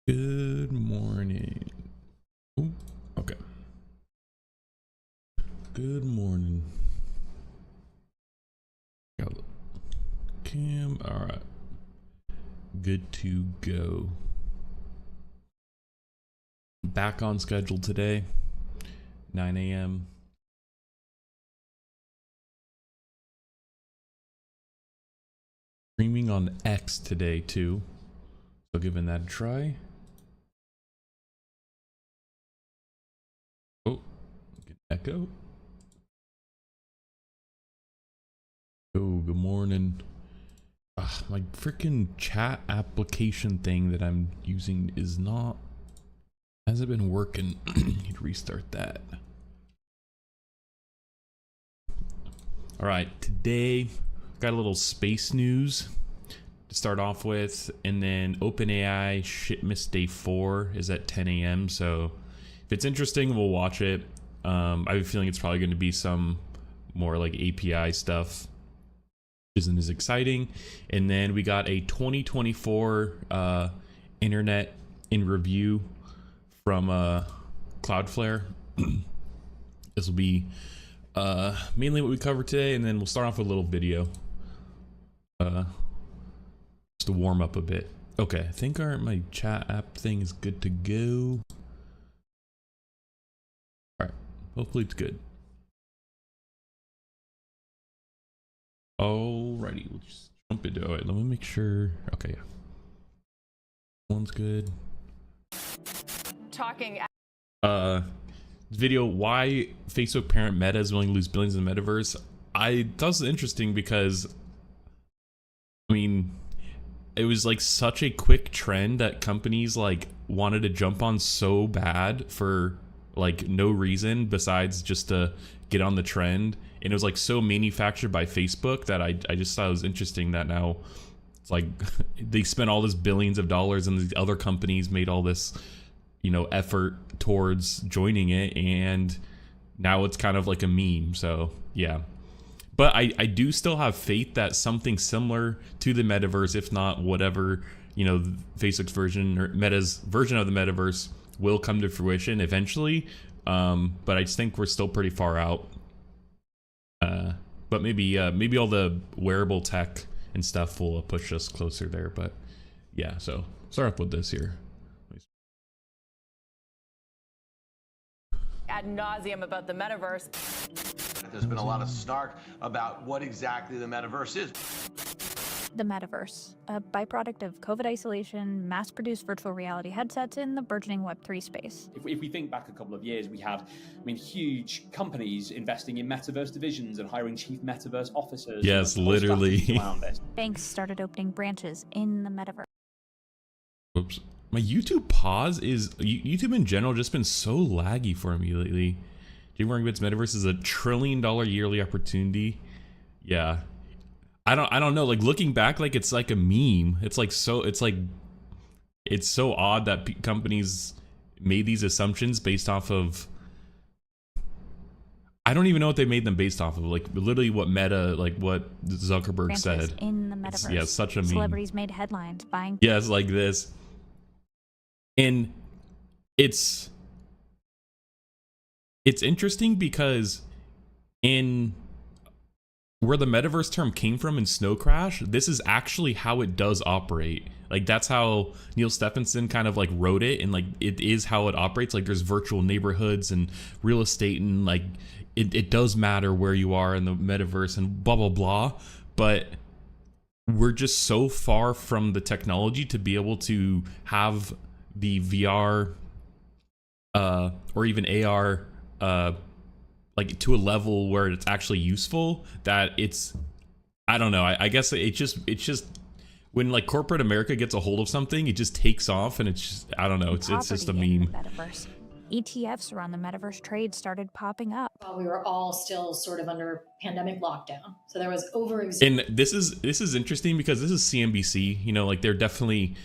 Good morning. Ooh, okay. Good morning. Got the cam. All right. Good to go. Back on schedule today. 9 a.m. Streaming on X today too. So giving that a try. Oh, get echo. Oh, good morning. My freaking chat application thing that I'm using hasn't been working. Need to restart that. All right, today got a little space news to start off with, and then OpenAI Shipmas Day 4 is at 10 a.m. So if it's interesting, we'll watch it. I have a feeling it's probably going to be some more like API stuff. Isn't as exciting. And then we got a 2024 internet in review from Cloudflare. This will be mainly what we cover today, and then we'll start off with a little video just to warm up a bit. Okay, I think my chat app thing is good to go. All right, hopefully it's good. Alrighty, we'll just jump into it. Let me make sure. Okay, yeah. One's good. Talking. Video, why Facebook parent Meta is willing to lose billions in the metaverse. I thought it was interesting because, I mean, it was like such a quick trend that companies like wanted to jump on so bad for like no reason besides just to get on the trend. And it was like so manufactured by Facebook that I just thought it was interesting that now it's like they spent all this billions of dollars and these other companies made all this, you know, effort towards joining it, and now it's kind of like a meme. So yeah, but I do still have faith that something similar to the metaverse, if not whatever, you know, Facebook's version or Meta's version of the metaverse will come to fruition eventually. But I just think we're still pretty far out. But maybe all the wearable tech and stuff will push us closer there. But yeah, so start off with this here. Ad nauseum about the metaverse. There's been a lot of snark about what exactly the metaverse is. The metaverse, a byproduct of COVID isolation, mass-produced virtual reality headsets in the burgeoning Web3 space. If we think back a couple of years, we had, huge companies investing in metaverse divisions and hiring chief metaverse officers. Yes, literally. Banks started opening branches in the metaverse. Oops. My YouTube pause is YouTube in general just been so laggy for me lately. Worrying Bits Metaverse is $1 trillion yearly opportunity. Yeah. I don't know, like looking back, like it's like a meme. It's so odd that companies made these assumptions based off of, I don't even know what they made them based off of, like literally what Meta, like what Zuckerberg said in the metaverse. Yeah, such a meme. Celebrities made headlines buying. Yeah, it's like this. And it's interesting because in where the metaverse term came from in Snow Crash, this is actually how it does operate. Like that's how Neil Stephenson kind of like wrote it, and like it is how it operates. Like there's virtual neighborhoods and real estate, and like it does matter where you are in the metaverse and blah blah blah. But we're just so far from the technology to be able to have the VR or even AR like to a level where it's actually useful, that it's, I don't know, I guess it's just when like corporate America gets a hold of something, it just takes off, and it's just, I don't know, it's just a meme. Metaverse. ETFs around the metaverse trade started popping up. While we were all still sort of under pandemic lockdown, so there was And this is interesting because this is CNBC, you know, like they're definitely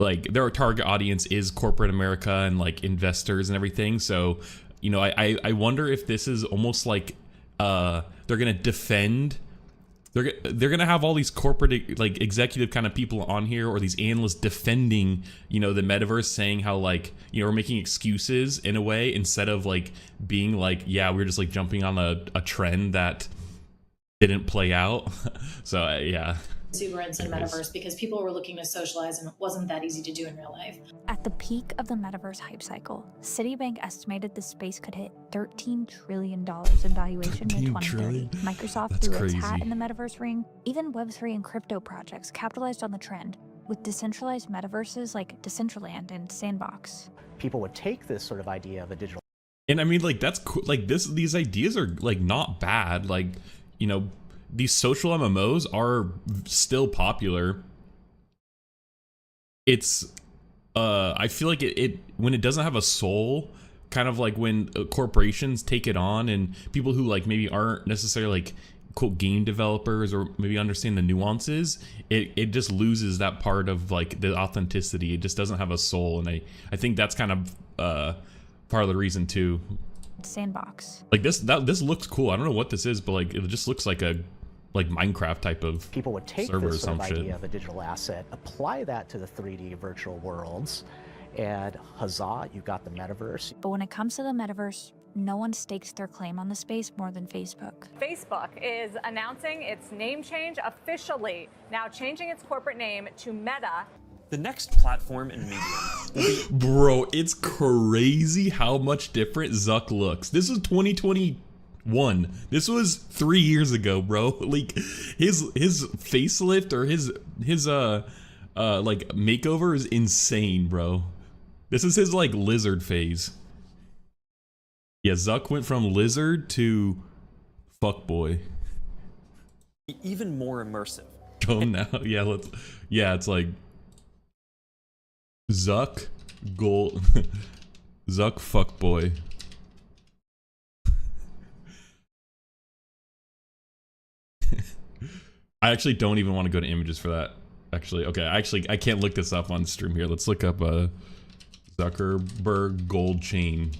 like their target audience is corporate America and like investors and everything. So, you know, I wonder if this is almost like they're gonna defend they're gonna have all these corporate like executive kind of people on here, or these analysts defending, you know, the metaverse, saying how like, you know, we're making excuses in a way, instead of like being like, yeah, we're just like jumping on a trend that didn't play out. So yeah. Exuberance in metaverse because people were looking to socialize and it wasn't that easy to do in real life. At the peak of the metaverse hype cycle, Citibank estimated the space could hit $13 trillion in valuation by 2030. trillion? Microsoft That's threw its crazy. hat in the metaverse ring. Even Web3 and crypto projects capitalized on the trend, with decentralized metaverses like Decentraland and Sandbox. People would take this sort of idea of a digital. And I mean, like, that's cool. Like these ideas are like not bad. Like, you know, these social MMOs are still popular. It's I feel like it when it doesn't have a soul, kind of like when corporations take it on, and people who like maybe aren't necessarily like quote game developers or maybe understand the nuances, it just loses that part of like the authenticity. It just doesn't have a soul, and I think that's kind of part of the reason too. Sandbox. Like this looks cool. I don't know what this is, but like it just looks like a Minecraft type of People would take server or this sort some of shit. idea of a digital asset, apply that to the 3D virtual worlds, and huzzah, you got the metaverse. But when it comes to the metaverse, no one stakes their claim on the space more than Facebook. Facebook is announcing its name change officially, now changing its corporate name to Meta. The next platform in medium will be Bro, it's crazy how much different Zuck looks. This is 2021. This was 3 years ago, bro. Like his facelift or his like makeover is insane, bro. This is his like lizard phase. Yeah, Zuck went from lizard to fuckboy. even more immersive. Go now. Yeah, it's like Zuck gold Zuck fuckboy. I actually don't even want to go to images for that. Actually, okay. I can't look this up on stream here. Let's look up Zuckerberg gold chain.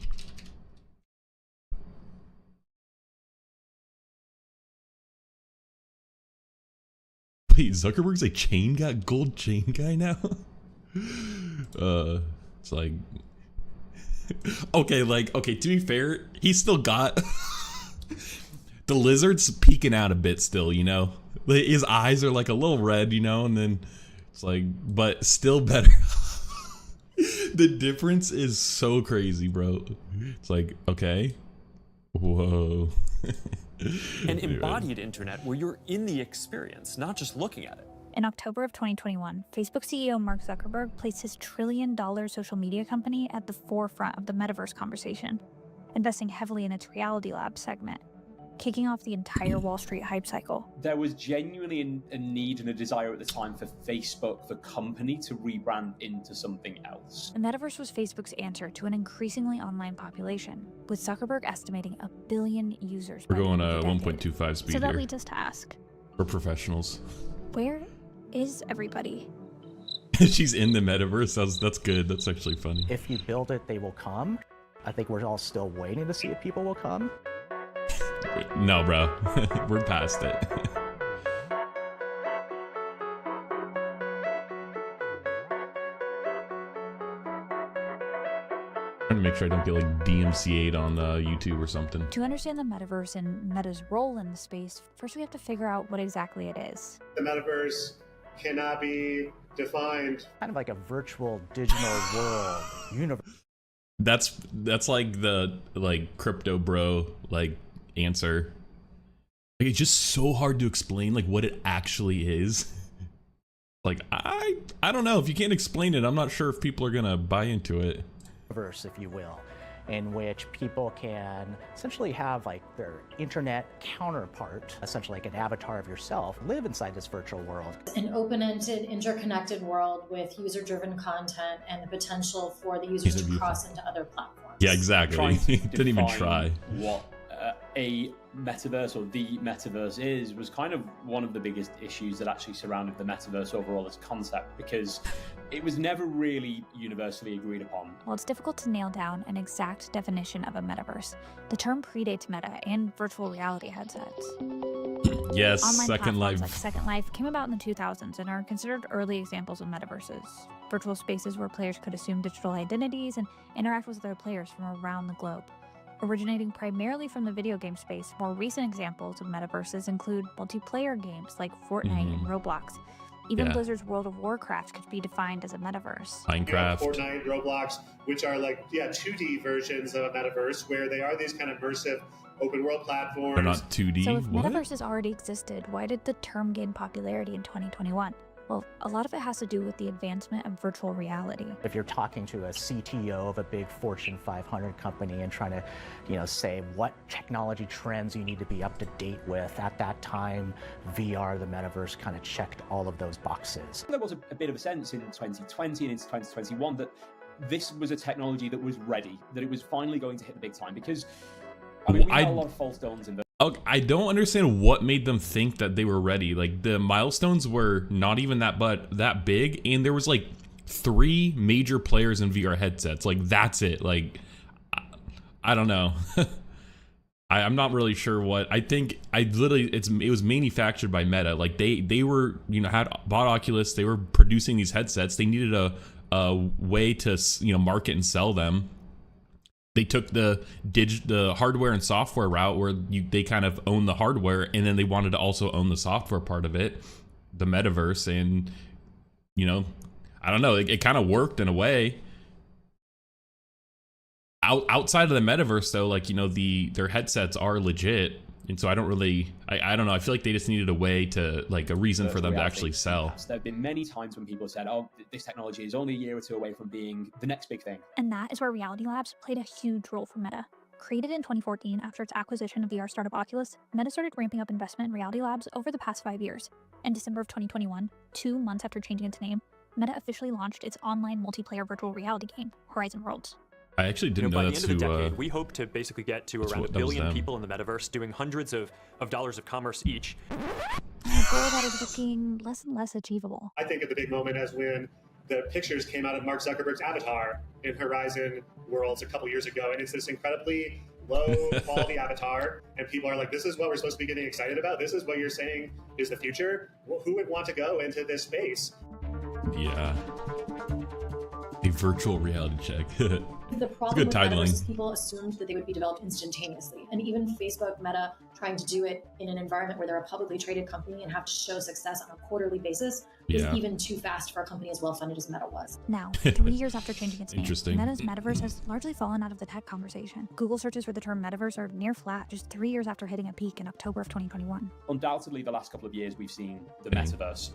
Wait, Zuckerberg's a chain guy, gold chain guy now? It's like okay, to be fair, he's still got the lizard's peeking out a bit still, you know? His eyes are like a little red, you know, and then it's like, but still better. The difference is so crazy, bro. It's like, okay. Whoa. An embodied internet where you're in the experience, not just looking at it. In October of 2021, Facebook CEO Mark Zuckerberg placed his trillion-dollar social media company at the forefront of the metaverse conversation, investing heavily in its Reality Labs segment, kicking off the entire Wall Street hype cycle. There was genuinely a need and a desire at the time for Facebook, the company, to rebrand into something else. The metaverse was Facebook's answer to an increasingly online population, with Zuckerberg estimating 1 billion users. We're by the going end of the 1.25 speed So that here. leads us to ask, We're professionals. where is everybody? She's in the metaverse. That's good. That's actually funny. If you build it, they will come. I think we're all still waiting to see if people will come. No, bro. We're past it. Trying to make sure I don't get like DMCA'd on YouTube or something. To understand the metaverse and Meta's role in the space, first we have to figure out what exactly it is. The metaverse cannot be defined. Kind of like a virtual digital world universe. That's like the crypto bro answer. Like, it's just so hard to explain like what it actually is. Like I don't know, if you can't explain it, I'm not sure if people are gonna buy into it. Universe, if you will, in which people can essentially have like their internet counterpart, essentially like an avatar of yourself, live inside this virtual world. An open-ended, interconnected world with user-driven content and the potential for the users to cross into other platforms. Yeah, exactly. Trying to Didn't even define try. what a metaverse or the metaverse is was kind of one of the biggest issues that actually surrounded the metaverse overall as a concept, because it was never really universally agreed upon. While it's difficult to nail down an exact definition of a metaverse, the term predates Meta and virtual reality headsets. Yes, Online Second platforms Life. like Second Life came about in the 2000s and are considered early examples of metaverses. Virtual spaces where players could assume digital identities and interact with other players from around the globe. Originating primarily from the video game space, more recent examples of metaverses include multiplayer games like Fortnite and Roblox. Even Blizzard's World of Warcraft could be defined as a metaverse. Minecraft. Fortnite, Roblox, which are like 2D versions of a metaverse where they are these kind of immersive open world platforms. They're not 2D. So if what? metaverses already existed, why did the term gain popularity in 2021? Well, a lot of it has to do with the advancement of virtual reality. If you're talking to a CTO of a big Fortune 500 company and trying to, say what technology trends you need to be up to date with, at that time, VR, the metaverse, kind of checked all of those boxes. There was a bit of a sense in 2020 and into 2021 that this was a technology that was ready, that it was finally going to hit the big time, because we had a lot of false dawns in the I don't understand what made them think that they were ready. Like, the milestones were not even that big, and there was like 3 major players in VR headsets. Like, that's it. Like, I don't know. I'm not really sure what. I think it was manufactured by Meta. Like, they were, had bought Oculus. They were producing these headsets. They needed a way to, market and sell them. They took the hardware and software route where they kind of own the hardware, and then they wanted to also own the software part of it, the metaverse. And I don't know, it kind of worked in a way. Outside of the metaverse though, like, their headsets are legit, and so I don't really, I don't know, I feel like they just needed a way to, like, a reason for them to actually sell. There have been many times when people have said, oh, this technology is only a year or 2 away from being the next big thing. And that is where Reality Labs played a huge role for Meta. Created in 2014 after its acquisition of VR startup Oculus, Meta started ramping up investment in Reality Labs over the past 5 years. In December of 2021, 2 months after changing its name, Meta officially launched its online multiplayer virtual reality game, Horizon Worlds. I actually didn't know by the that's end of the who, decade, we hope to basically get to around 1 billion people in the metaverse doing hundreds of dollars of commerce each. A goal that is looking less and less achievable. I think of the big moment as when the pictures came out of Mark Zuckerberg's avatar in Horizon Worlds a couple years ago, and it's this incredibly low quality avatar, and people are like, this is what we're supposed to be getting excited about? This is what you're saying is the future? Well, who would want to go into this space? Yeah. A virtual reality check. The problem with metaverse is people assumed that they would be developed instantaneously. And even Facebook, Meta, trying to do it in an environment where they're a publicly traded company and have to show success on a quarterly basis is even too fast for a company as well-funded as Meta was. Now, 3 years after changing its name, Meta's metaverse has largely fallen out of the tech conversation. Google searches for the term metaverse are near flat just 3 years after hitting a peak in October of 2021. Undoubtedly, the last couple of years, we've seen the metaverse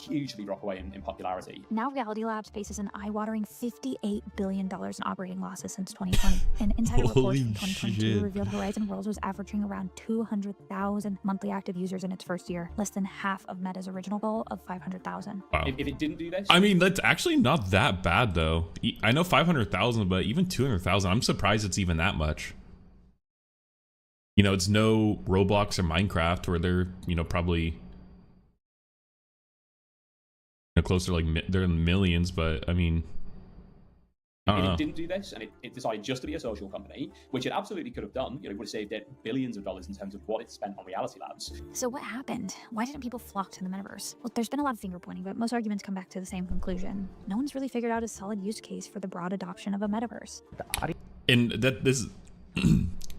hugely drop away in popularity. Now Reality Labs faces an eye-watering $58 billion in operating losses since 2020. An insider report from 2022 revealed Horizon Worlds was averaging around 200,000 monthly active users in its first year, less than half of Meta's original goal of 500,000. Wow. If it didn't do this, I mean, that's actually not that bad though. I know 500,000, but even 200,000, I'm surprised it's even that much. It's no Roblox or Minecraft where they're, probably closer, like they're in millions, but I mean, I don't know. If it didn't do this and it decided just to be a social company, which it absolutely could have done, it would have saved it billions of dollars in terms of what it spent on Reality Labs. So what happened? Why didn't people flock to the metaverse? Well, there's been a lot of finger pointing, but most arguments come back to the same conclusion. No one's really figured out a solid use case for the broad adoption of a metaverse. And that this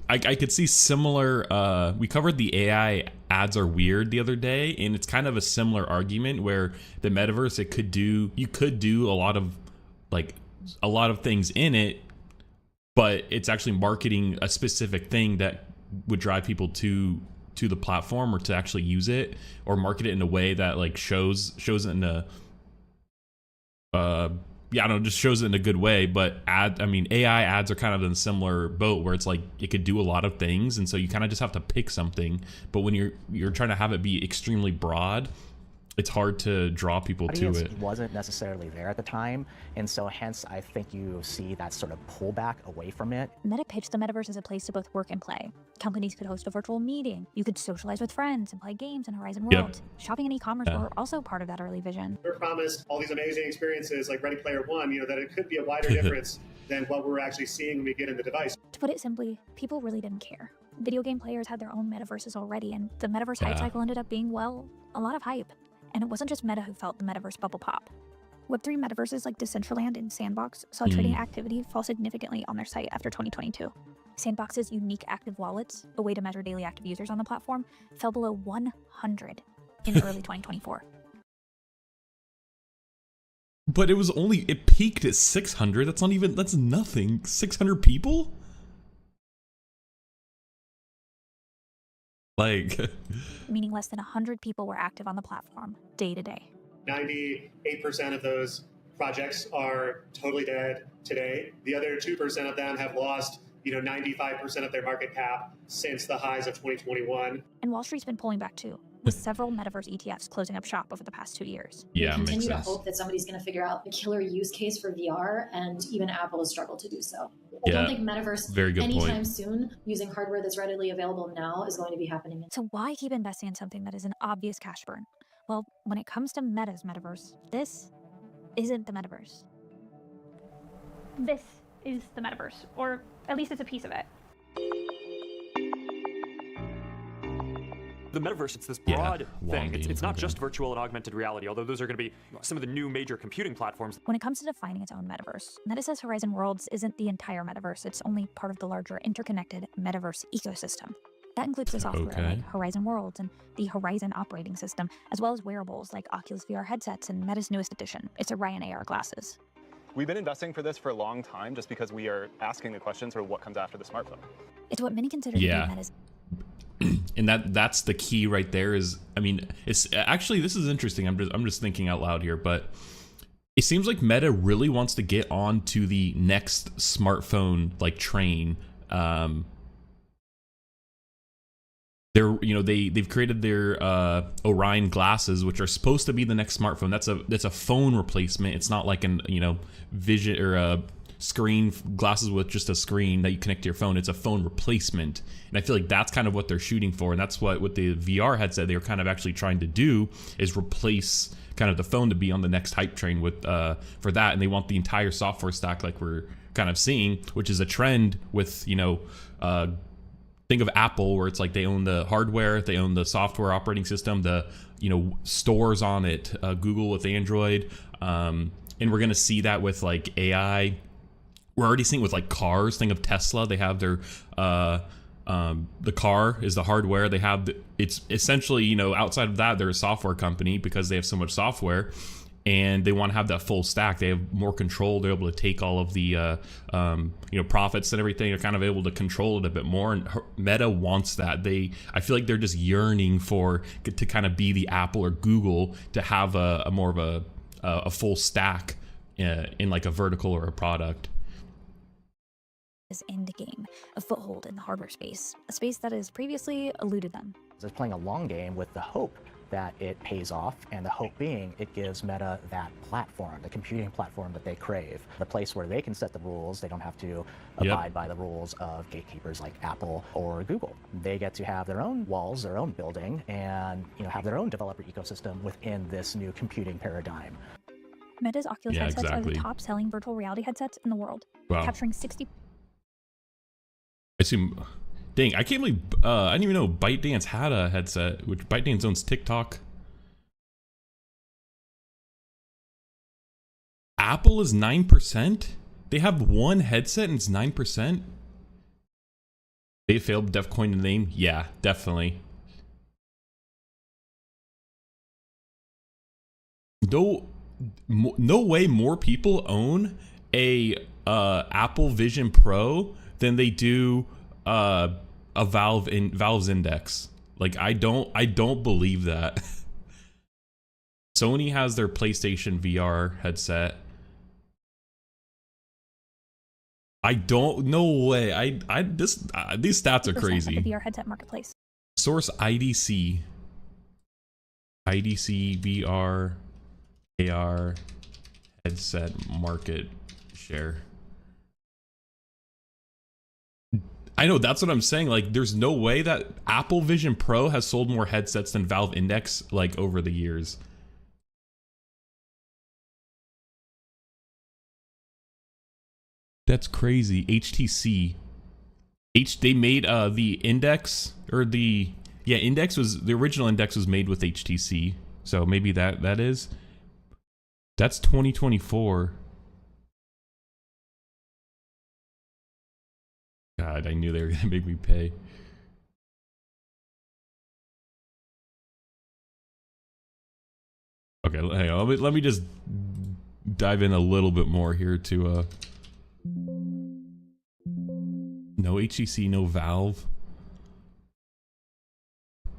I could see similar, we covered the AI ads are weird the other day, and it's kind of a similar argument where the metaverse, you could do a lot of things in it, but it's actually marketing a specific thing that would drive people to the platform or to actually use it, or market it in a way that like shows it in a just shows it in a good way. But AI ads are kind of in a similar boat where it's like it could do a lot of things, and so you kind of just have to pick something. But when you're trying to have it be extremely broad, it's hard to draw people to it. Wasn't necessarily there at the time, and so hence I think you see that sort of pullback away from it. Meta pitched the metaverse as a place to both work and play. Companies could host a virtual meeting. You could socialize with friends and play games in Horizon Worlds. Shopping and e-commerce were also part of that early vision. We're promised all these amazing experiences like Ready Player One, that it could be a wider difference than what we're actually seeing when we get in the device. To put it simply, people really didn't care. Video game players had their own metaverses already, and the metaverse hype cycle ended up being, well, a lot of hype. And it wasn't just Meta who felt the metaverse bubble pop. Web3 metaverses like Decentraland and Sandbox saw trading activity fall significantly on their site after 2022. Sandbox's unique active wallets, a way to measure daily active users on the platform, fell below 100 in early 2024. But it peaked at 600. That's nothing. 600 people? Like, meaning less than 100 people were active on the platform day to day. 98% of those projects are totally dead today. The other 2% of them have lost, 95% of their market cap since the highs of 2021. And Wall Street's been pulling back too, with several metaverse ETFs closing up shop over the past 2 years. Yeah, we continue to hope that somebody's going to figure out a killer use case for VR, and even Apple has struggled to do so. I don't think metaverse anytime soon, using hardware that's readily available now, is going to be happening. So why keep investing in something that is an obvious cash burn? Well, when it comes to Meta's metaverse, this isn't the metaverse. This is the metaverse, or at least it's a piece of it. The metaverse, it's this broad thing. It's not just virtual and augmented reality, although those are going to be some of the new major computing platforms. When it comes to defining its own metaverse, Meta says Horizon Worlds isn't the entire metaverse. It's only part of the larger interconnected metaverse ecosystem. That includes the software like Horizon Worlds and the Horizon operating system, as well as wearables like Oculus VR headsets and Meta's newest addition, its Orion AR glasses. We've been investing for this for a long time just because we are asking the questions for what comes after the smartphone. It's what many consider to be Meta's. And that's the key right there is, it's actually, this is interesting. I'm just thinking out loud here, but it seems like Meta really wants to get on to the next smartphone like train. They've created their Orion glasses, which are supposed to be the next smartphone. That's a phone replacement. It's not like an vision or a screen glasses with just a screen that you connect to your phone. It's a phone replacement, and I feel like that's kind of what they're shooting for, and that's what with the VR headset they were kind of actually trying to do, is replace kind of the phone to be on the next hype train with for that. And they want the entire software stack like we're kind of seeing, which is a trend with think of Apple, where it's like they own the hardware, they own the software operating system, the stores on it, Google with Android, and we're gonna see that with like AI. We're already seeing it with like cars. Think of Tesla. They have their the car is the hardware. They have it's essentially outside of that they're a software company because they have so much software, and they want to have that full stack. They have more control. They're able to take all of the profits and everything. They're kind of able to control it a bit more. And Meta wants that. I feel like they're just yearning to kind of be the Apple or Google, to have a more of a full stack in like a vertical or a product. End game, a foothold in the hardware space, a space that has previously eluded them. It's playing a long game with the hope that it pays off, and the hope being it gives Meta that platform, the computing platform that they crave, the place where they can set the rules. They don't have to abide by the rules of gatekeepers like Apple or Google. They get to have their own walls, their own building, and have their own developer ecosystem within this new computing paradigm. Meta's Oculus headsets are the top-selling virtual reality headsets in the world, capturing 60%. I assume, dang, I can't believe I didn't even know ByteDance had a headset, which ByteDance owns TikTok. Apple is 9%. They have one headset and it's 9%. They failed Def coin the name. Yeah, definitely. No way more people own a Apple Vision Pro than they do a Valve's Index. Like I don't believe that. Sony has their PlayStation VR headset. I don't know way. These stats are crazy. The VR headset marketplace. Source IDC. IDC VR AR headset market share. I know, that's what I'm saying. Like, there's no way that Apple Vision Pro has sold more headsets than Valve Index, like, over the years. That's crazy. HTC. They made the index, or the index was, the original index was made with HTC. So maybe that is. That's 2024. God, I knew they were gonna make me pay. Okay, hang on. Let me just dive in a little bit more here to no HTC, no Valve. I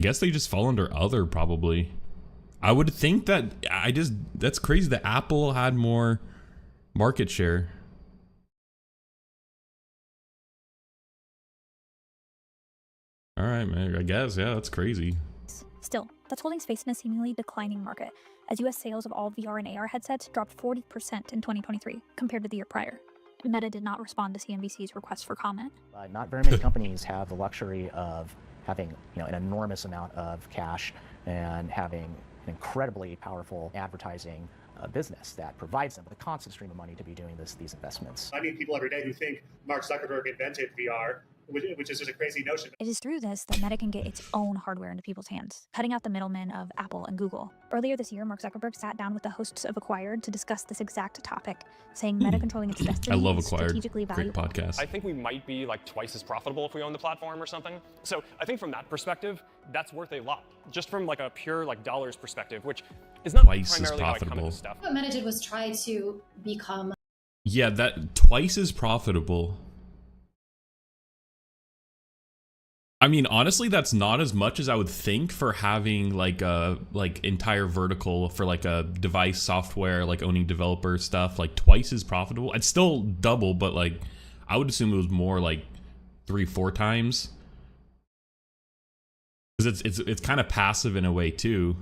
guess they just fall under other, probably. I would think that that's crazy that Apple had more market share. All right, man, I guess, yeah, that's crazy. Still, that's holding space in a seemingly declining market, as US sales of all VR and AR headsets dropped 40% in 2023 compared to the year prior. Meta did not respond to CNBC's request for comment. Not very many companies have the luxury of having, an enormous amount of cash and having an incredibly powerful advertising business that provides them with a constant stream of money to be doing these investments. I meet people every day who think Mark Zuckerberg invented VR, which is just a crazy notion. It is through this that Meta can get its own hardware into people's hands, cutting out the middlemen of Apple and Google. Earlier this year, Mark Zuckerberg sat down with the hosts of Acquired to discuss this exact topic, saying Meta controlling its destiny I love is Acquired. strategically valuable. Great podcast. I think we might be like twice as profitable if we own the platform or something. So I think from that perspective, that's worth a lot. Just from like a pure like dollars perspective, which is not Twice as primarily how I come profitable. into stuff. What Meta did was try to become. Yeah, that twice as profitable. I mean, honestly, that's not as much as I would think for having like a entire vertical for like a device software, like owning developer stuff, like twice as profitable. It's still double, but like I would assume it was more like 3-4 times. Because it's kind of passive in a way too.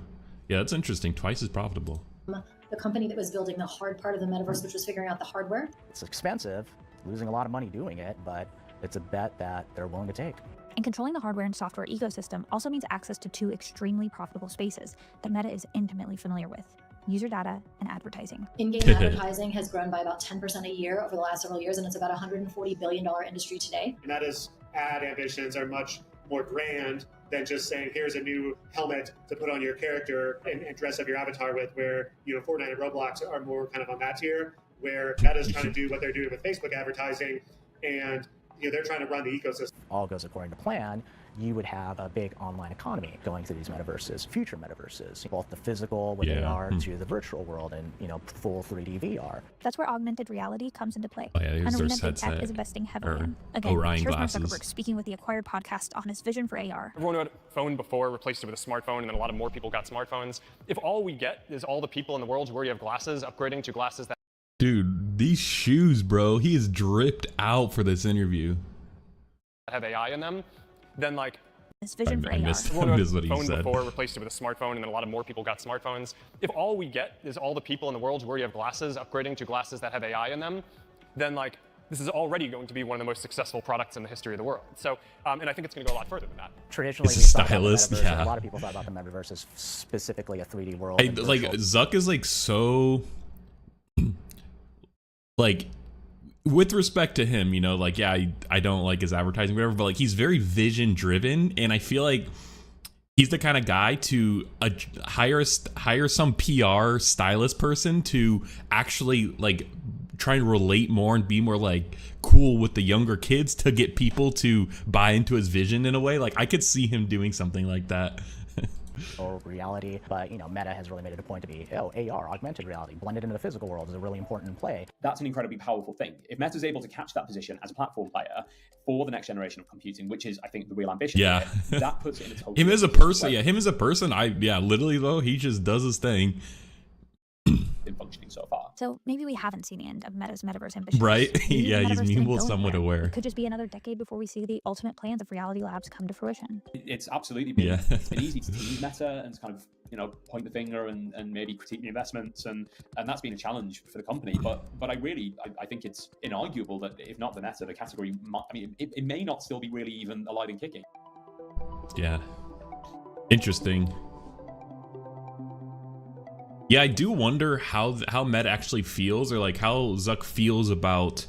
Yeah, that's interesting. Twice as profitable. The company that was building the hard part of the metaverse, which was figuring out the hardware. It's expensive, losing a lot of money doing it, but it's a bet that they're willing to take. And controlling the hardware and software ecosystem also means access to two extremely profitable spaces that Meta is intimately familiar with: user data and advertising. In-game advertising has grown by about 10% a year over the last several years, and it's about a $140 billion industry today. Meta's ad ambitions are much more grand than just saying, here's a new helmet to put on your character and dress up your avatar with, where, Fortnite and Roblox are more kind of on that tier, where Meta's trying to do what they're doing with Facebook advertising, and they're trying to run the ecosystem. All goes according to plan, you would have a big online economy going through these metaverses, future metaverses, both the physical with AR to the virtual world and, full 3D VR. That's where augmented reality comes into play. Oh, yeah, an their arena big tech headset, is investing heavily or in. Again, Orion here's Mark glasses. Zuckerberg speaking with the Acquired podcast on his vision for AR. Everyone who had a phone before replaced it with a smartphone, and then a lot of more people got smartphones. If all we get is all the people in the world who already have glasses upgrading to glasses that Dude, these shoes, bro. He is dripped out for this interview. have AI in them, then like His vision for I AR. missed everyone who had what a he phone said. before replaced it with a smartphone, and then a lot of more people got smartphones. If all we get is all the people in the world who already have glasses upgrading to glasses that have AI in them, then like this is already going to be one of the most successful products in the history of the world. So, and I think it's going to go a lot further than that. Traditionally, It's we a thought about the stylist, metaverse, yeah. A lot of people thought about the metaverse as specifically a 3D world. and Like virtual. Zuck is like so like, with respect to him, like, yeah, I don't like his advertising, whatever, but like he's very vision driven, and I feel like he's the kind of guy to hire some PR stylist person to actually like try and relate more and be more like cool with the younger kids to get people to buy into his vision in a way. Like I could see him doing something like that. Or reality, but Meta has really made it a point to be, AR, augmented reality, blended into the physical world is a really important play. That's an incredibly powerful thing. If Meta's able to catch that position as a platform player for the next generation of computing, which is, I think, the real ambition, Yeah. that puts it in a total Him as a person, literally though, he just does his thing. been functioning so far. So maybe we haven't seen the end of Meta's metaverse ambitions. Right? Maybe the Yeah, he's metaverse didn't meanwhile go somewhat anywhere. aware. It could just be another decade before we see the ultimate plans of Reality Labs come to fruition. It's absolutely been, Yeah. it's been easy to tease Meta and to kind of point the finger and maybe critique the investments, and that's been a challenge for the company. But I think it's inarguable that if not the Meta, the category, it may not still be really even alive and kicking. Yeah. Interesting. Yeah, I do wonder how Meta actually feels, or like how Zuck feels about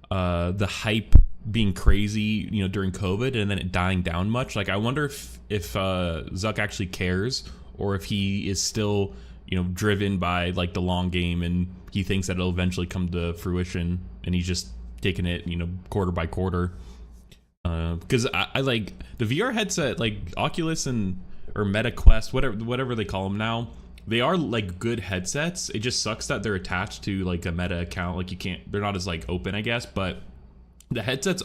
the hype being crazy, you know, during COVID and then it dying down much. Like, I wonder if Zuck actually cares, or if he is still, you know, driven by like the long game and he thinks that it'll eventually come to fruition and he's just taking it, you know, quarter by quarter. Because I like the VR headset, like Oculus or Meta Quest, whatever they call them now. They are like good headsets. It just sucks that they're attached to like a Meta account. Like they're not as like open, I guess, but the headsets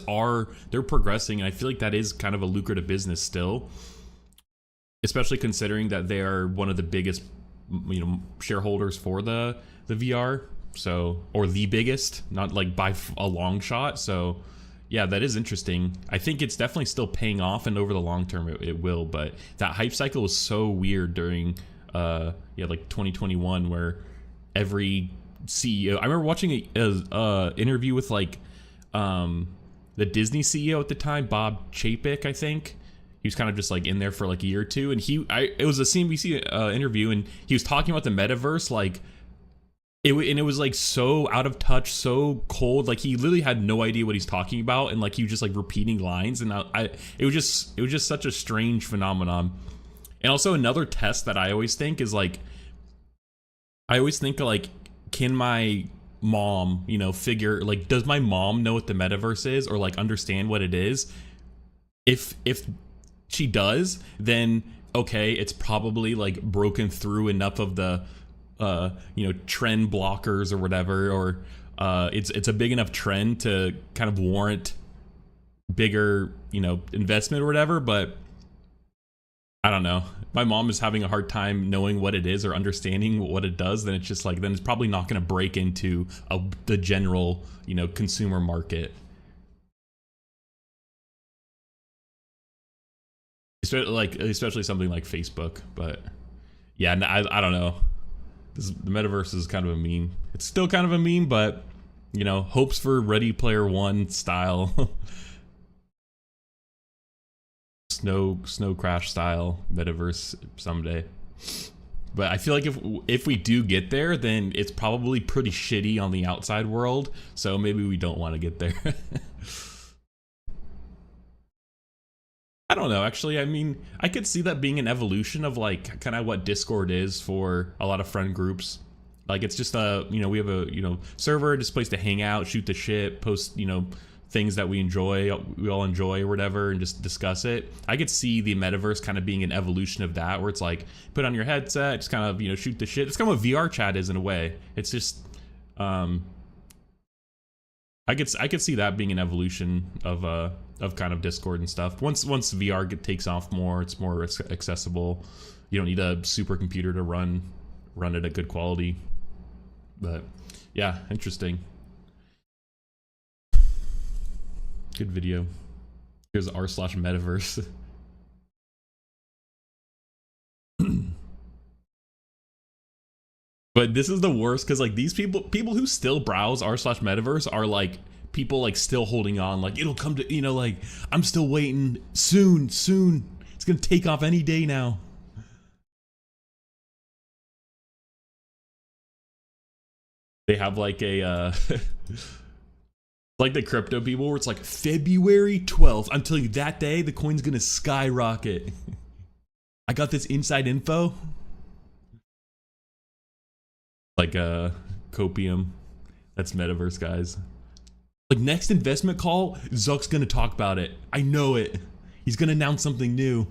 they're progressing, and I feel like that is kind of a lucrative business still, especially considering that they are one of the biggest, you know, shareholders for the VR. So, or the biggest, not like by a long shot. So yeah, that is interesting. I think it's definitely still paying off, and over the long term it will, but that hype cycle was so weird during like 2021, where every CEO, I remember watching a interview with like the Disney CEO at the time, Bob Chapek, I think. He was kind of just like in there for like a year or two, and it was a CNBC interview, and he was talking about the metaverse, like it was like so out of touch, so cold, like he literally had no idea what he's talking about, and like he was just like repeating lines, and it was just such a strange phenomenon. And also another test that I always think is like, can my mom, you know, figure, like, does my mom know what the metaverse is, or like understand what it is? If she does, then okay, it's probably like broken through enough of the you know, trend blockers or whatever, or it's a big enough trend to kind of warrant bigger, you know, investment or whatever. But I don't know. My mom is having a hard time knowing what it is or understanding what it does. Then it's just like, then it's probably not going to break into the general, you know, consumer market. Especially something like Facebook. But yeah, I don't know. The metaverse is kind of a meme. It's still kind of a meme, but you know, hopes for Ready Player One style. Snow Crash style metaverse someday. But I feel like if we do get there, then it's probably pretty shitty on the outside world, so maybe we don't want to get there. I don't know, actually. I mean, I could see that being an evolution of like kind of what Discord is for a lot of friend groups. Like, it's just you know, we have a, you know, server, just a place to hang out, shoot the shit, post, you know, things that we all enjoy or whatever, and just discuss it. I could see the metaverse kind of being an evolution of that, where it's like, put on your headset, just kind of, you know, shoot the shit. It's kind of what VR chat is in a way. It's just I could see that being an evolution of kind of Discord and stuff. Once VR takes off more, it's more accessible. You don't need a supercomputer to run it at good quality. But yeah, interesting. Good video. Here's r/metaverse. But this is the worst, because like these people who still browse r/metaverse are like people like still holding on, like it'll come to, you know, like I'm still waiting, soon it's gonna take off any day now. They have like a like the crypto people, where it's like February 12th. I'm telling you, that day the coin's gonna skyrocket. I got this inside info. Like copium. That's metaverse, guys. Like, next investment call, Zuck's gonna talk about it. I know it. He's gonna announce something new.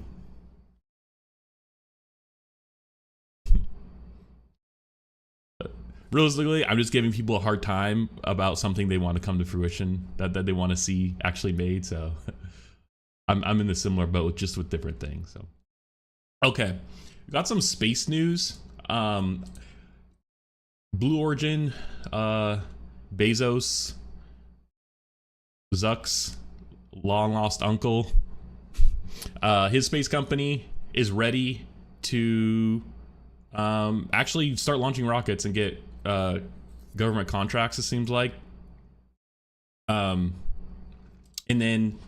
Realistically, I'm just giving people a hard time about something they want to come to fruition, that they want to see actually made. So I'm in the similar boat, just with different things. So okay, got some space news. Blue Origin, Bezos, Zuck's long lost uncle, his space company is ready to actually start launching rockets and get government contracts, it seems like. And then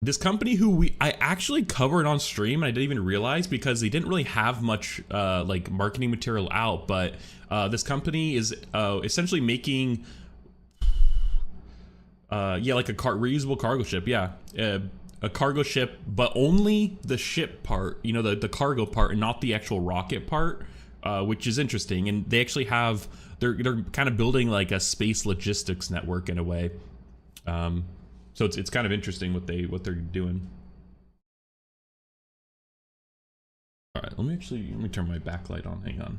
This company who I actually covered on stream, and I didn't even realize because they didn't really have much like marketing material out, but this company is essentially making yeah, like a reusable cargo ship. Yeah, a cargo ship, but only the ship part, you know, the cargo part, and not the actual rocket part, which is interesting. And they actually have they're kind of building like a space logistics network in a way. So it's kind of interesting what they're doing. All right, let me turn my backlight on. Hang on.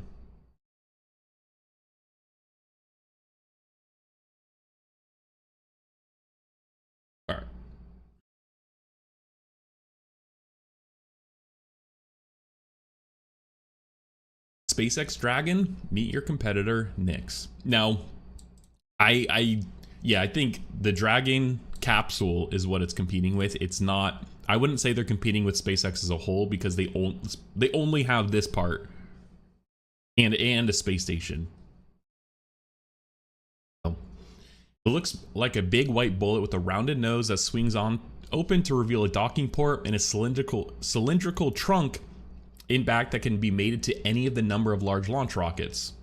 All right. SpaceX Dragon, meet your competitor, Nyx. Now, I think the Dragon capsule is what it's competing with. It's not, I wouldn't say they're competing with SpaceX as a whole, because they only have this part and a space station. It looks like a big white bullet with a rounded nose that swings on open to reveal a docking port and a cylindrical trunk in back that can be mated to any of the number of large launch rockets.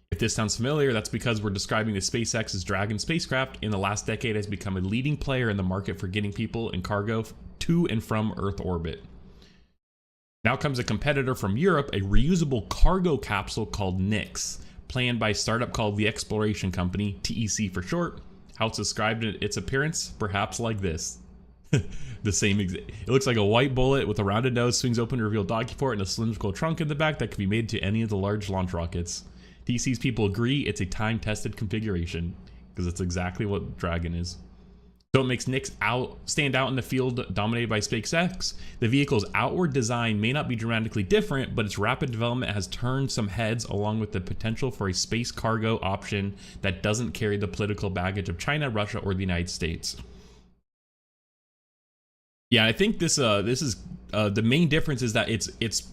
If this sounds familiar, that's because we're describing the SpaceX's Dragon spacecraft in the last decade has become a leading player in the market for getting people and cargo to and from Earth orbit. Now comes a competitor from Europe, a reusable cargo capsule called Nyx, planned by a startup called the Exploration Company, TEC for short. How it's described in its appearance, perhaps like this. It looks like a white bullet with a rounded nose, swings open to reveal docking port, and a cylindrical trunk in the back that can be made to any of the large launch rockets. DC's people agree it's a time-tested configuration, because it's exactly what Dragon is. So it makes Nyx stand out in the field dominated by SpaceX. The vehicle's outward design may not be dramatically different, but its rapid development has turned some heads, along with the potential for a space cargo option that doesn't carry the political baggage of China, Russia, or the United States. Yeah, I think this is the main difference is that it's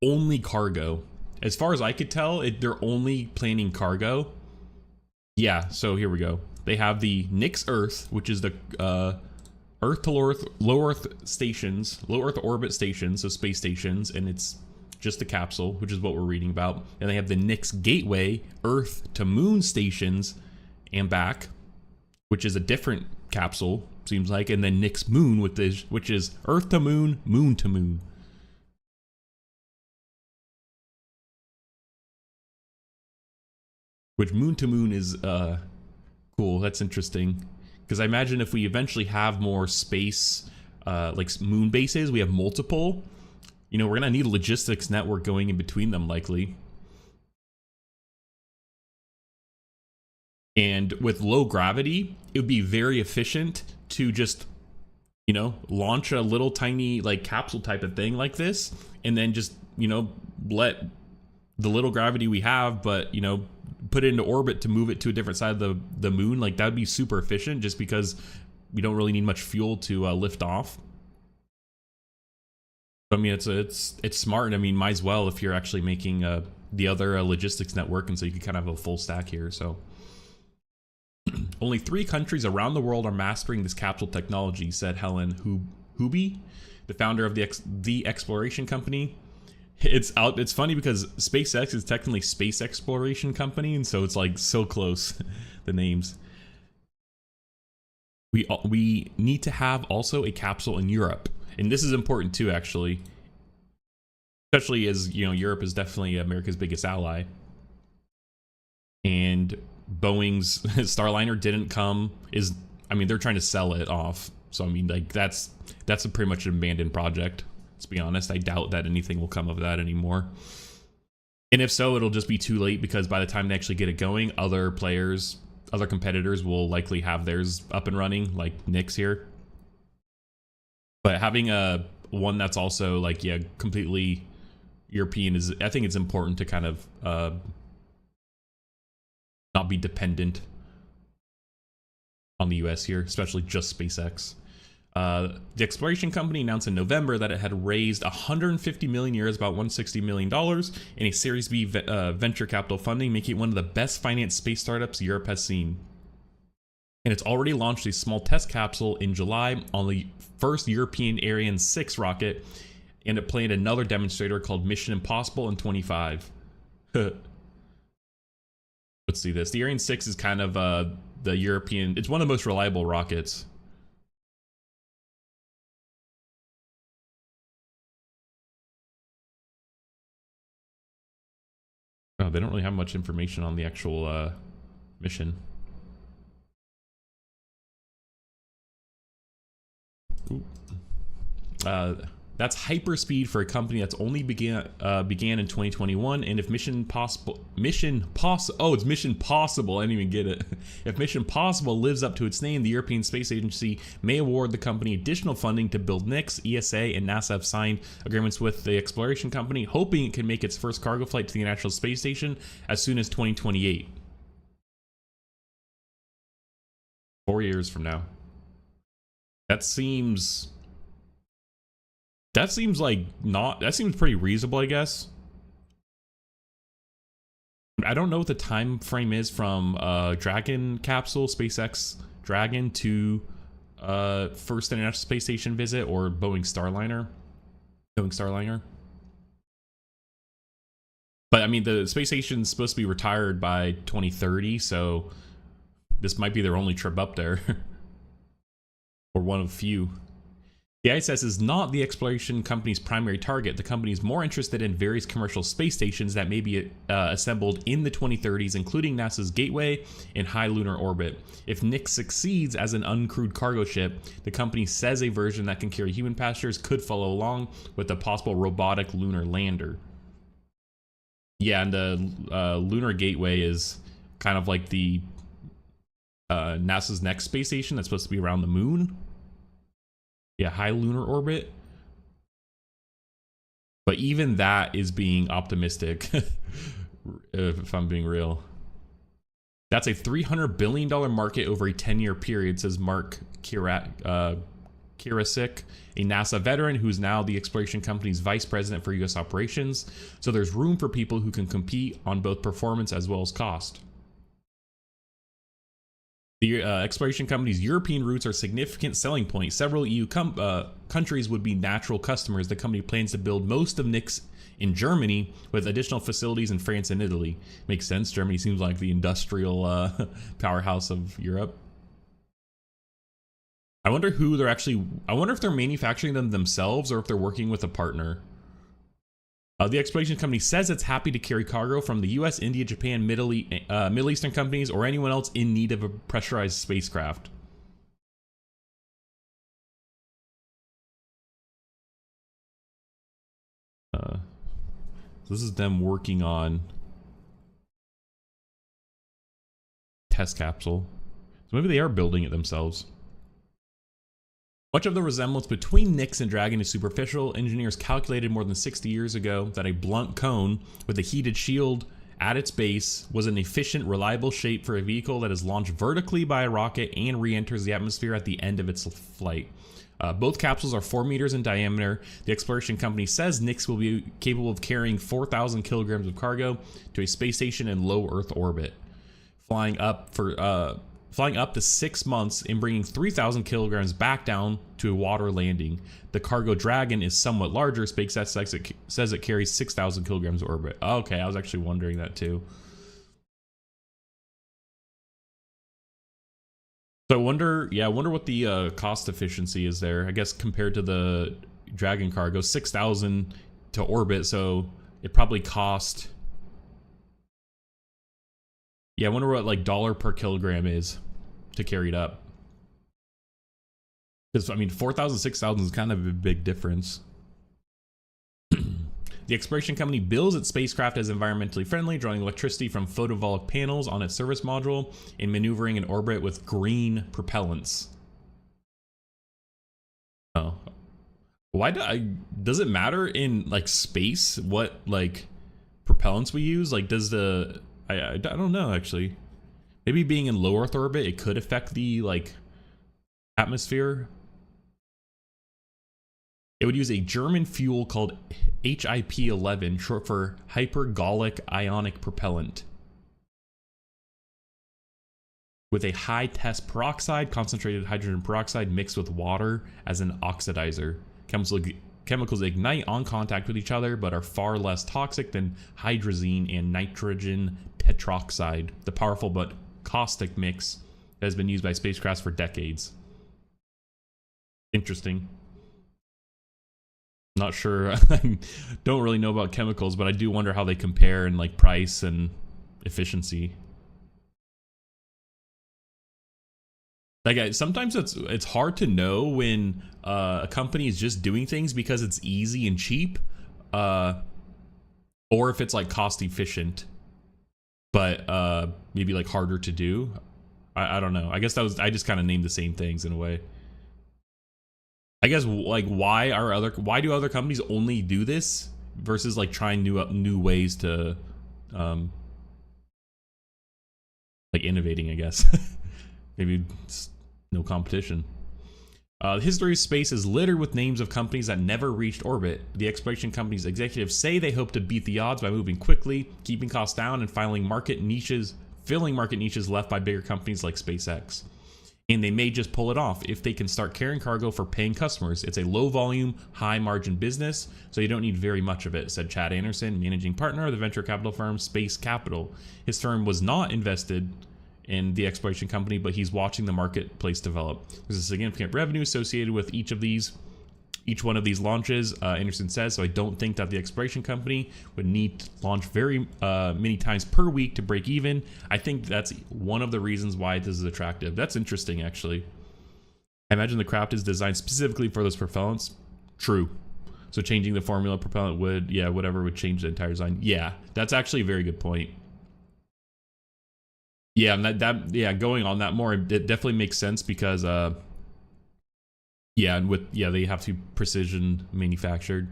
only cargo. As far as I could tell, they're only planning cargo. Yeah, so here we go. They have the Nyx Earth, which is the Earth to low Earth stations, low Earth orbit stations, so space stations, and it's just the capsule, which is what we're reading about. And they have the Nyx Gateway, Earth to Moon stations and back, which is a different capsule, seems like, and then Nyx Moon, which is Earth to Moon, Moon to Moon. Which Moon to Moon is cool. That's interesting, because I imagine if we eventually have more space, like moon bases, we have multiple. You know, we're gonna need a logistics network going in between them, likely. And with low gravity, it would be very efficient to just, you know, launch a little tiny like capsule type of thing like this, and then just, you know, let the little gravity we have, but, you know, put it into orbit to move it to a different side of the moon. Like, that would be super efficient, just because we don't really need much fuel to lift off. I mean, it's smart. I mean, might as well if you're actually making the other logistics network, and so you can kind of have a full stack here. So only 3 countries around the world are mastering this capsule technology, said Helen Huby, the founder of the Exploration Company. It's funny because SpaceX is technically Space Exploration Company, and so it's like so close, the names. We need to have also a capsule in Europe, and this is important too, actually, especially as, you know, Europe is definitely America's biggest ally, and Boeing's Starliner didn't come. I mean, they're trying to sell it off, so I mean, like, that's pretty much an abandoned project. Let's be honest, I doubt that anything will come of that anymore. And if so, it'll just be too late, because by the time they actually get it going, other competitors will likely have theirs up and running, like Nyx here. But having one that's also like, yeah, completely European I think it's important to kind of not be dependent on the US here, especially just SpaceX. The Exploration Company announced in November that it had raised 150 million euros, about $160 million, in a Series B venture capital funding, making it one of the best financed space startups Europe has seen. and it's already launched a small test capsule in July on the first European Ariane 6 rocket, and it planned another demonstrator called Mission Impossible in 25. Let's see this. The Ariane 6 is kind of the European, it's one of the most reliable rockets. Oh, they don't really have much information on the actual mission. Ooh. That's hyperspeed for a company that's only began in 2021. And if it's Mission Possible, I didn't even get it. If Mission Possible lives up to its name, the European Space Agency may award the company additional funding to build NICS. ESA and NASA have signed agreements with the exploration company, hoping it can make its first cargo flight to the International Space Station as soon as 2028. 4 years from now. That seems like that seems pretty reasonable, I guess. I don't know what the time frame is from Dragon capsule, SpaceX Dragon, to first International Space Station visit, or Boeing Starliner. But I mean, the space station's supposed to be retired by 2030, so this might be their only trip up there. Or one of few. The ISS is not the exploration company's primary target. The company is more interested in various commercial space stations that may be assembled in the 2030s, including NASA's Gateway and high lunar orbit. If NICS succeeds as an uncrewed cargo ship, the company says a version that can carry human passengers could follow along with a possible robotic lunar lander. Yeah, and the lunar Gateway is kind of like the NASA's next space station that's supposed to be around the moon. Yeah, high lunar orbit. But even that is being optimistic, if I'm being real. That's a $300 billion market over a 10-year period, says Mark Kirasik, a NASA veteran who's now the exploration company's vice president for U.S. operations. So there's room for people who can compete on both performance as well as cost. The exploration company's European routes are a significant selling point. Several EU countries would be natural customers. The company plans to build most of NICS in Germany, with additional facilities in France and Italy. Makes sense. Germany seems like the industrial powerhouse of Europe. I wonder who they're actually... I wonder if they're manufacturing them themselves or if they're working with a partner. The exploration company says it's happy to carry cargo from the US, India, Japan, Middle Eastern companies, or anyone else in need of a pressurized spacecraft. This is them working on test capsule. So maybe they are building it themselves. Much of the resemblance between NICS and Dragon is superficial. Engineers calculated more than 60 years ago that a blunt cone with a heated shield at its base was an efficient, reliable shape for a vehicle that is launched vertically by a rocket and re-enters the atmosphere at the end of its flight. Both capsules are 4 meters in diameter. The exploration company says NICS will be capable of carrying 4,000 kilograms of cargo to a space station in low Earth orbit, flying up to 6 months and bringing 3,000 kilograms back down to a water landing. The cargo Dragon is somewhat larger. SpaceX says it carries 6,000 kilograms of orbit. Okay, I was actually wondering that too. So I wonder what the cost efficiency is there. I guess compared to the Dragon cargo, 6,000 to orbit, so it probably cost... Yeah, I wonder what like dollar per kilogram is to carry it up. Because I mean, 4,000, 6,000 is kind of a big difference. The exploration company bills its spacecraft as environmentally friendly, drawing electricity from photovoltaic panels on its service module and maneuvering in orbit with green propellants. Oh, why does it matter in like space what like propellants we use? Like, does the I don't know actually. Maybe being in low Earth orbit, it could affect the like atmosphere. It would use a German fuel called HIP-11, short for hypergolic ionic propellant. with a high test peroxide, concentrated hydrogen peroxide mixed with water as an oxidizer. Chemicals ignite on contact with each other, but are far less toxic than hydrazine and nitrogen tetroxide, the powerful but caustic mix that has been used by spacecrafts for decades. Interesting. Not sure. I don't really know about chemicals, but I do wonder how they compare in like price and efficiency. Like sometimes it's hard to know when a company is just doing things because it's easy and cheap, or if it's like cost efficient, but maybe like harder to do. I don't know. I guess I just kind of named the same things in a way. I guess like why do other companies only do this versus like trying new ways to like innovating, I guess. Maybe it's no competition. The history of space is littered with names of companies that never reached orbit. The exploration company's executives say they hope to beat the odds by moving quickly, keeping costs down, and filling market niches left by bigger companies like SpaceX. And they may just pull it off if they can start carrying cargo for paying customers. It's a low volume, high margin business, so you don't need very much of it, said Chad Anderson, managing partner of the venture capital firm Space Capital. His firm was not invested in the exploration company, but he's watching the marketplace develop. There's a significant revenue associated with each one of these launches, Anderson says, so I don't think that the exploration company would need to launch very many times per week to break even. I think that's one of the reasons why this is attractive. That's interesting, actually. I imagine the craft is designed specifically for those propellants. True. So changing the formula propellant would, yeah, whatever would change the entire design. Yeah, that's actually a very good point. Yeah, and yeah, going on that more, it definitely makes sense because yeah, and they have to precision manufactured,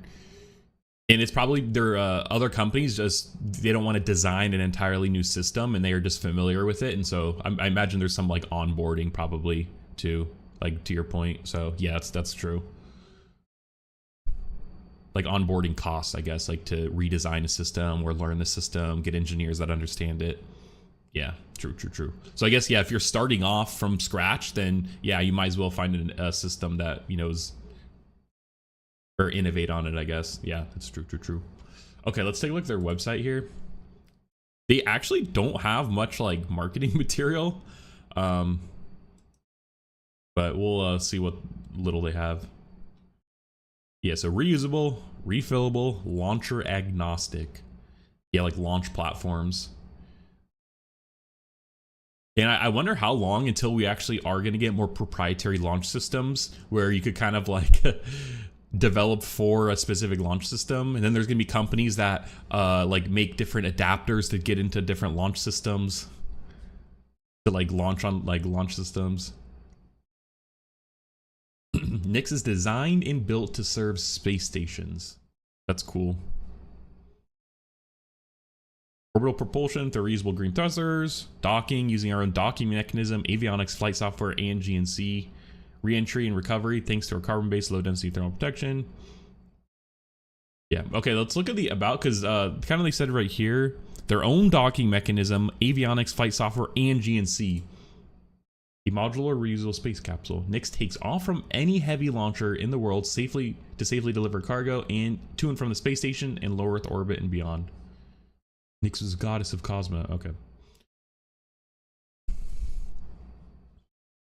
and it's probably their other companies just they don't want to design an entirely new system, and they are just familiar with it, and so I imagine there's some like onboarding probably too, like to your point. So yeah, that's true. Like onboarding costs, I guess, like to redesign a system or learn the system, get engineers that understand it. Yeah, true. So I guess, yeah, if you're starting off from scratch, then yeah, you might as well find a system that, you know, is, or innovate on it, I guess. Yeah, that's true. Okay, let's take a look at their website here. They actually don't have much like marketing material, but we'll see what little they have. Yeah, so reusable, refillable, launcher agnostic. Yeah, like launch platforms. And I wonder how long until we actually are going to get more proprietary launch systems where you could kind of like develop for a specific launch system. And then there's going to be companies that like make different adapters to get into different launch systems to like launch on like launch systems. Nix is designed and built to serve space stations. That's cool. Orbital propulsion through reusable green thrusters, docking using our own docking mechanism, avionics, flight software, and GNC. Re-entry and recovery thanks to our carbon-based low-density thermal protection. Yeah, okay, let's look at the about, because kind of they said right here, their own docking mechanism, avionics, flight software, and GNC. A modular reusable space capsule. Nix takes off from any heavy launcher in the world to safely deliver cargo and to and from the space station and low Earth orbit and beyond. Nix was goddess of Cosmo. Okay.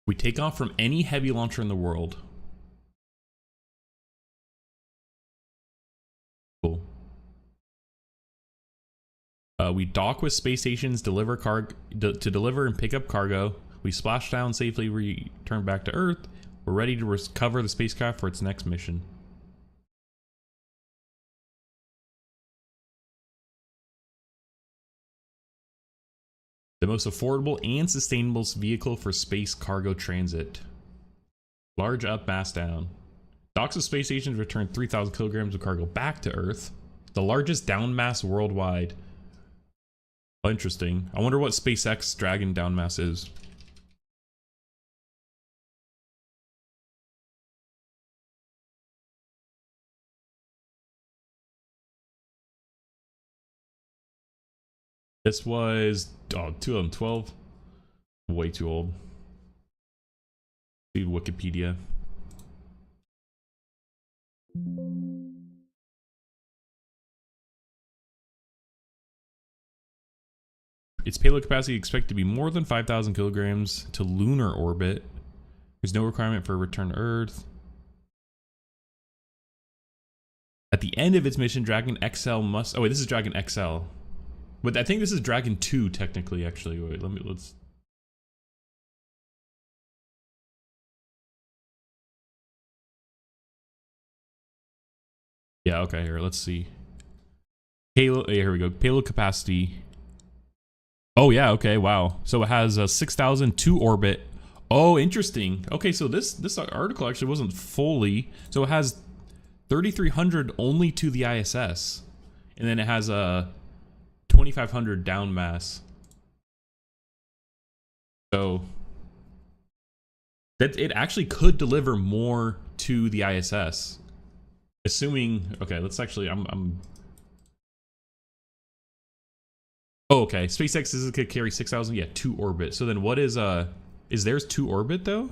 We take off from any heavy launcher in the world. Cool. We dock with space stations, to deliver and pick up cargo. We splash down safely, return back to Earth. We're ready to recover the spacecraft for its next mission. The most affordable and sustainable vehicle for space cargo transit. Large up, mass down. Docks of space stations return 3,000 kilograms of cargo back to Earth. The largest down mass worldwide. Oh, interesting. I wonder what SpaceX Dragon down mass is. This was 2012. Way too old. Read Wikipedia. Its payload capacity expected to be more than 5,000 kilograms to lunar orbit. There's no requirement for a return to Earth. At the end of its mission, Dragon XL must... Oh, wait, this is Dragon XL. But I think this is Dragon 2, technically, actually. Wait, let's... Yeah, okay, here, let's see. Payload... Yeah, here we go. Payload capacity... Oh yeah, okay, wow. So it has 6,000 to orbit. Oh, interesting. Okay, so this article actually wasn't fully. So it has 3,300 only to the ISS, and then it has a 2,500 down mass. So that it actually could deliver more to the ISS, assuming. Okay, let's actually. Oh, okay. SpaceX could carry 6,000, yeah, to orbit. So then what is theirs to orbit though?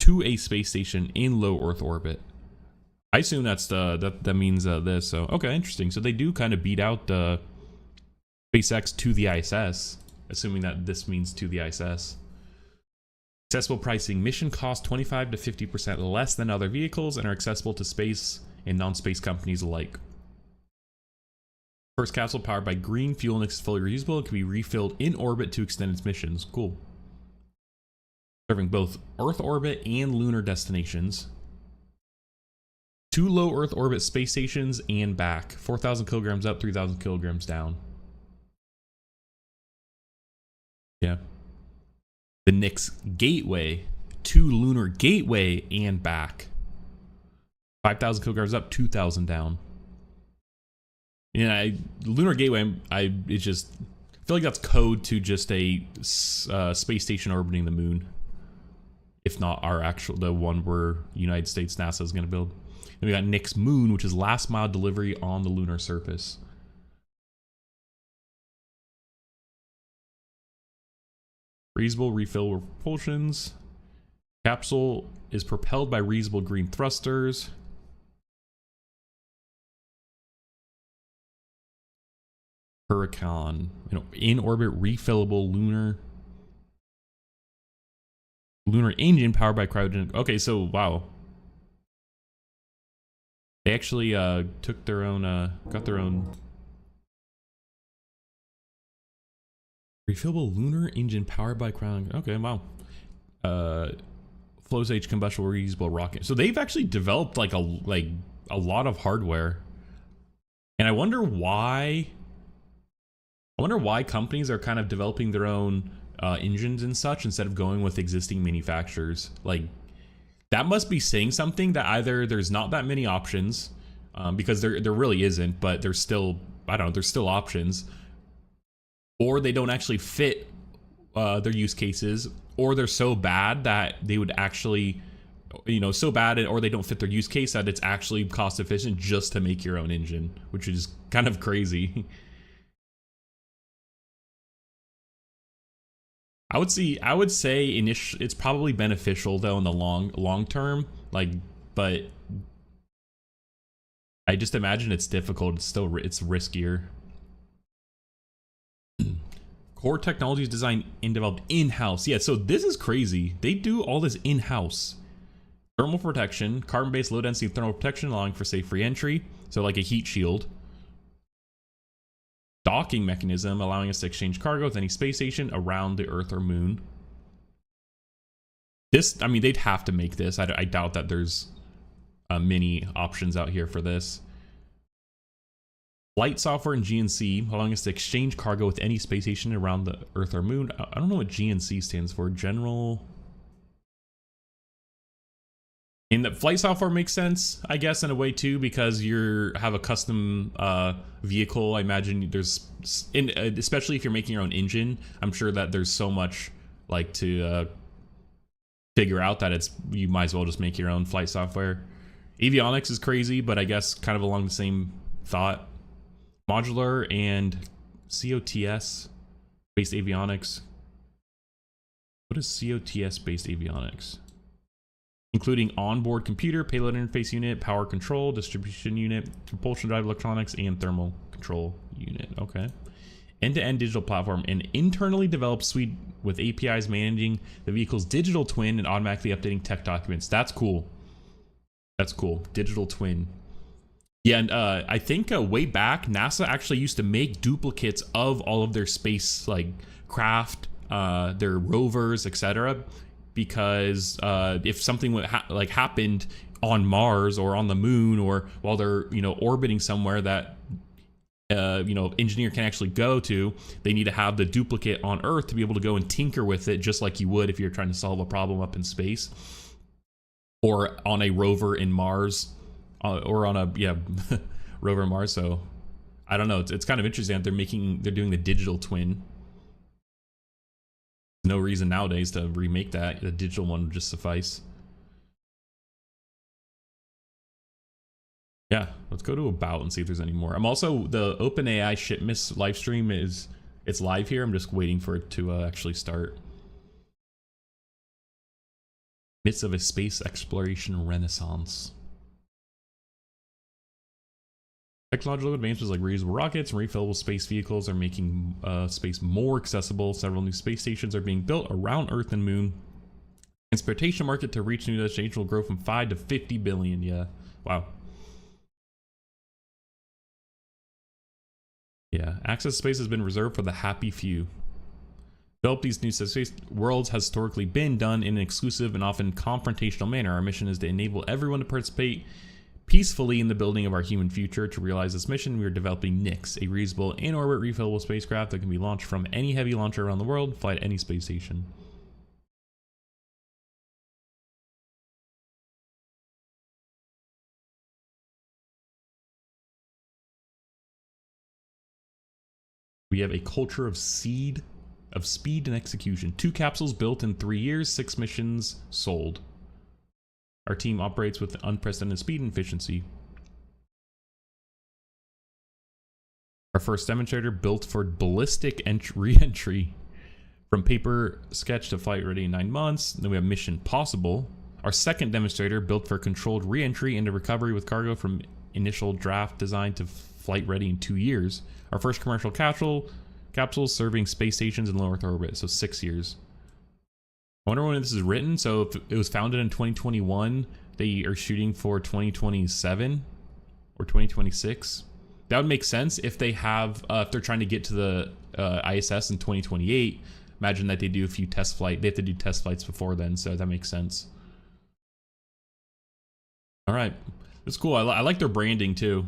To a space station in low Earth orbit. I assume that's that means this. So okay, interesting. So they do kind of beat out SpaceX to the ISS, assuming that this means to the ISS. Accessible pricing: mission cost 25 to 50% less than other vehicles and are accessible to space and non-space companies alike. First capsule powered by green fuel and is fully reusable. It can be refilled in orbit to extend its missions. Cool. Serving both Earth orbit and lunar destinations. 2 low Earth orbit space stations and back. 4,000 kilograms up, 3,000 kilograms down. Yeah. The Nix Gateway. 2 lunar gateway and back. 5,000 kilograms up, 2,000 down. Yeah, lunar gateway. I feel like that's code to just a space station orbiting the moon, if not the one where United States NASA is going to build. Then we got Nix Moon, which is last mile delivery on the lunar surface. Reusable refill propulsions. Capsule is propelled by reusable green thrusters. Huracan, in orbit refillable lunar engine powered by cryogenic. Okay, so wow, they actually took their own got their own refillable lunar engine powered by cryogenic. Okay, wow. Flow stage combustible reusable rocket. So they've actually developed like a lot of hardware, and I wonder why companies are kind of developing their own engines and such instead of going with existing manufacturers. Like, that must be saying something, that either there's not that many options, because there really isn't, but there's still, I don't know, there's still options, or they don't actually fit their use cases, or they're so bad that they would actually, so bad, or they don't fit their use case that it's actually cost efficient just to make your own engine, which is kind of crazy. I would say it's probably beneficial though in the long term, but I just imagine it's difficult. It's riskier. Core technologies designed and developed in-house. Yeah, so this is crazy. They do all this in-house. Thermal protection, carbon-based low-density thermal protection, allowing for safe re-entry. So like a heat shield. Docking mechanism, allowing us to exchange cargo with any space station around the Earth or Moon. I mean, they'd have to make this. I doubt that there's many options out here for this. Flight software and GNC, allowing us to exchange cargo with any space station around the Earth or Moon. I don't know what GNC stands for. General... And the flight software makes sense, I guess, in a way too, because you have a custom vehicle. I imagine there's, especially if you're making your own engine, I'm sure that there's so much to figure out that you might as well just make your own flight software. Avionics is crazy, but I guess kind of along the same thought. Modular and COTS. Based avionics. What is COTS-based avionics? Including onboard computer, payload interface unit, power control, distribution unit, propulsion drive electronics, and thermal control unit. Okay. End-to-end digital platform, an internally developed suite with APIs managing the vehicle's digital twin and automatically updating tech documents. That's cool. That's cool. Digital twin. Yeah, and I think way back, NASA actually used to make duplicates of all of their space, like craft, their rovers, etc. Because if something would happened on Mars or on the moon, or while they're orbiting somewhere that engineer can actually go to, they need to have the duplicate on Earth to be able to go and tinker with it, just like you would if you're trying to solve a problem up in space, or on a rover in Mars, or on a rover in Mars. So I don't know. It's kind of interesting that they're doing the digital twin. No reason nowadays to remake that. The digital one would just suffice. Yeah, let's go to about and see if there's any more. I'm also, the OpenAI Shipmas live stream it's live here. I'm just waiting for it to actually start. Midst of a space exploration renaissance. Technological advancements like reusable rockets and refillable space vehicles are making space more accessible. Several new space stations are being built around Earth and Moon. Transportation market to reach new destinations will grow from 5 to 50 billion. Yeah, wow. Yeah, access to space has been reserved for the happy few. Develop these new space worlds has historically been done in an exclusive and often confrontational manner. Our mission is to enable everyone to participate peacefully in the building of our human future. To realize this mission, we are developing Nyx, a reusable in-orbit refillable spacecraft that can be launched from any heavy launcher around the world, fly at any space station. We have a culture of speed and execution. 2 capsules built in 3 years, 6 missions sold. Our team operates with unprecedented speed and efficiency. Our first demonstrator built for ballistic re-entry. From paper sketch to flight ready in 9 months. Then we have Mission Possible. Our second demonstrator built for controlled re-entry into recovery with cargo from initial draft design to flight ready in 2 years. Our first commercial capsules serving space stations in low Earth orbit, so 6 years. I wonder when this is written. So if it was founded in 2021, they are shooting for 2027 or 2026. That would make sense if they have, if they're trying to get to the ISS in 2028. Imagine that they do a few test flights. They have to do test flights before then, so that makes sense. All right, it's cool. I like their branding too.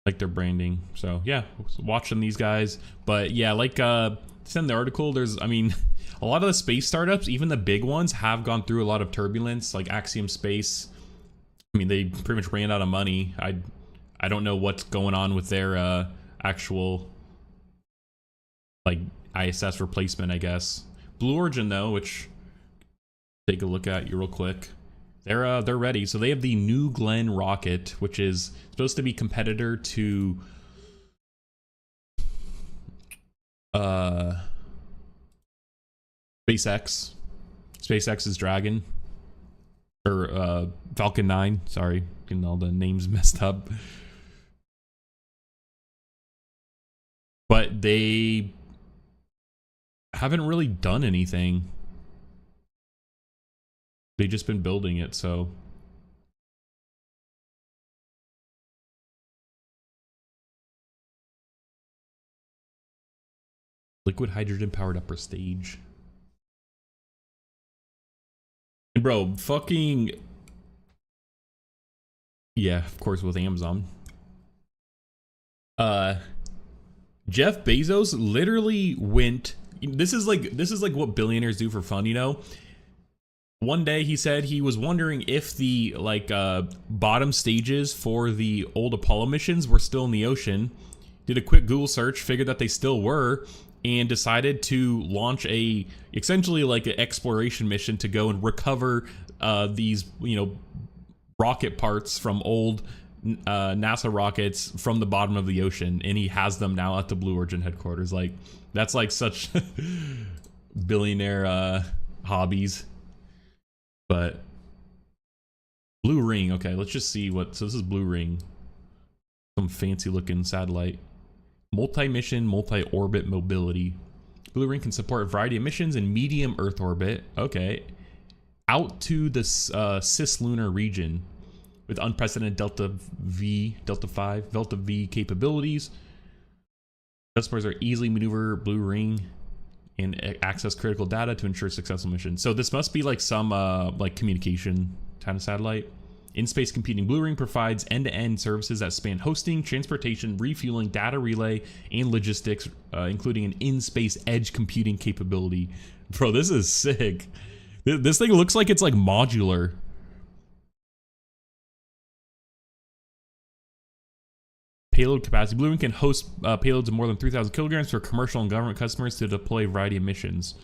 Like their branding. So yeah, watching these guys. But yeah, like send the article, there's, I mean, a lot of the space startups, even the big ones, have gone through a lot of turbulence, like Axiom Space. I mean, they pretty much ran out of money. I don't know what's going on with their actual like ISS replacement, I guess. Blue Origin though, which take a look at you real quick. They're ready. So they have the New Glenn rocket, which is supposed to be competitor to SpaceX's Dragon, or Falcon 9. Sorry, getting all the names messed up. But they haven't really done anything. They've just been building it, so. Liquid hydrogen powered upper stage. And bro, fucking. Yeah, of course, with Amazon. Jeff Bezos literally went. This is like what billionaires do for fun, you know? One day he said he was wondering if the bottom stages for the old Apollo missions were still in the ocean. Did a quick Google search, figured that they still were, and decided to launch essentially like an exploration mission to go and recover these, rocket parts from old NASA rockets from the bottom of the ocean, and he has them now at the Blue Origin headquarters. Like, that's like such billionaire hobbies. But Blue Ring, okay, let's just see what. So this is Blue Ring, some fancy looking satellite, multi-mission, multi-orbit mobility. Blue Ring can support a variety of missions in medium Earth orbit. Okay, out to the cislunar region with unprecedented Delta V capabilities. Customers are easily maneuver Blue Ring and access critical data to ensure successful mission. So this must be like some like communication kind of satellite. In-space computing, Blue Ring provides end-to-end services that span hosting, transportation, refueling, data relay, and logistics, including an in-space edge computing capability. Bro, this is sick. This thing looks like it's like modular. Payload capacity. Blue Ring can host payloads of more than 3,000 kilograms for commercial and government customers to deploy a variety of missions.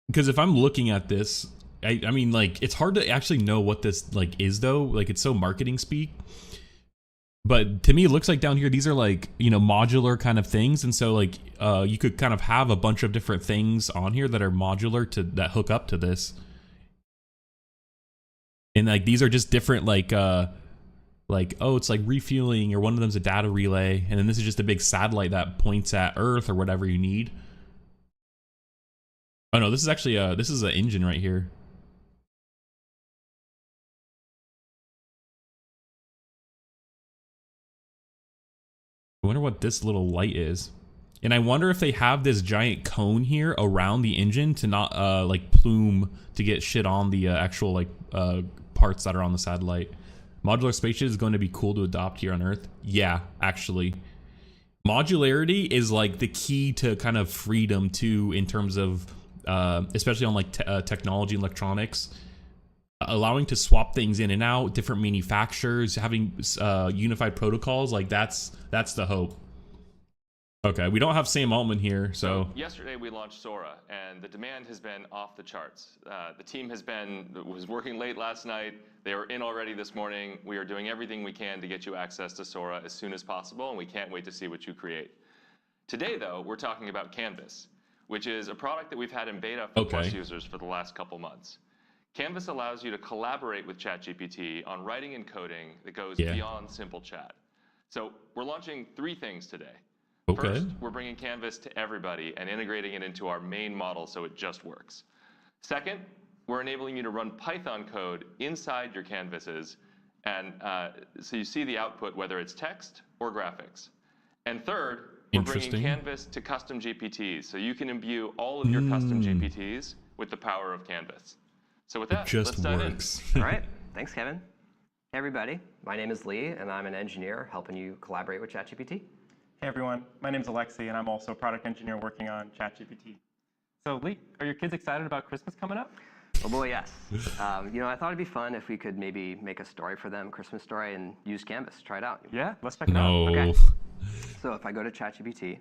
Because if I'm looking at this, I mean, like, it's hard to actually know what this like is though. Like, it's so marketing speak. But to me, it looks like down here, these are like, you know, modular kind of things. And so like, you could kind of have a bunch of different things on here that are modular that hook up to this. And like, these are just different, like, oh, it's like refueling, or one of them's a data relay. And then this is just a big satellite that points at Earth or whatever you need. Oh no, this is actually, this is an engine right here. I wonder what this little light is. And I wonder if they have this giant cone here around the engine to not like plume to get shit on the actual like parts that are on the satellite. Modular spaceship is going to be cool to adopt here on Earth. Yeah, actually. Modularity is like the key to kind of freedom too, in terms of especially on like technology and electronics. Allowing to swap things in and out, different manufacturers, having unified protocols, like that's the hope. Okay, we don't have Sam Altman here, so. Yesterday we launched Sora, and the demand has been off the charts. The team was working late last night. They were in already this morning. We are doing everything we can to get you access to Sora as soon as possible, and we can't wait to see what you create. Today, though, we're talking about Canvas, which is a product that we've had in beta for Plus users for the last couple months. Canvas allows you to collaborate with ChatGPT on writing and coding that goes beyond simple chat. So we're launching 3 things today. First, we're bringing Canvas to everybody and integrating it into our main model so it just works. Second, we're enabling you to run Python code inside your canvases, and so you see the output, whether it's text or graphics. And third, we're bringing Canvas to custom GPTs, so you can imbue all of your custom GPTs with the power of Canvas. So with that, let's dive in. All right, thanks, Kevin. Hey, everybody. My name is Lee, and I'm an engineer helping you collaborate with ChatGPT. Hey, everyone. My name is Alexi, and I'm also a product engineer working on ChatGPT. So, Lee, are your kids excited about Christmas coming up? Oh, boy, yes. You know, I thought it'd be fun if we could maybe make a story for them, Christmas story, and use Canvas. Try it out. Yeah, let's check it out. Okay. So if I go to ChatGPT,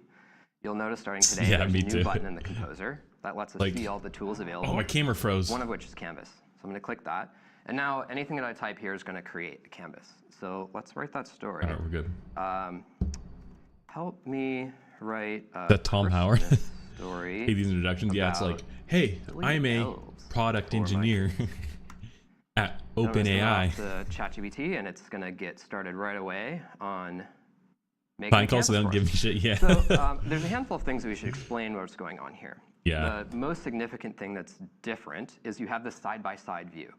you'll notice starting today there's a new button in the Composer that lets us see all the tools available. Oh, my camera froze. One of which is Canvas. So I'm going to click that. And now anything that I type here is going to create a canvas. So let's write that story. All right, we're good. Help me write a that Tom Howard story. Hey, these introductions. Yeah, it's like, hey, I'm a product engineer at OpenAI. The ChatGPT, and it's going to get started right away on making fine calls, so they don't give me shit. Yeah. So there's a handful of things that we should explain what's going on here. Yeah. The most significant thing that's different is you have this side-by-side view,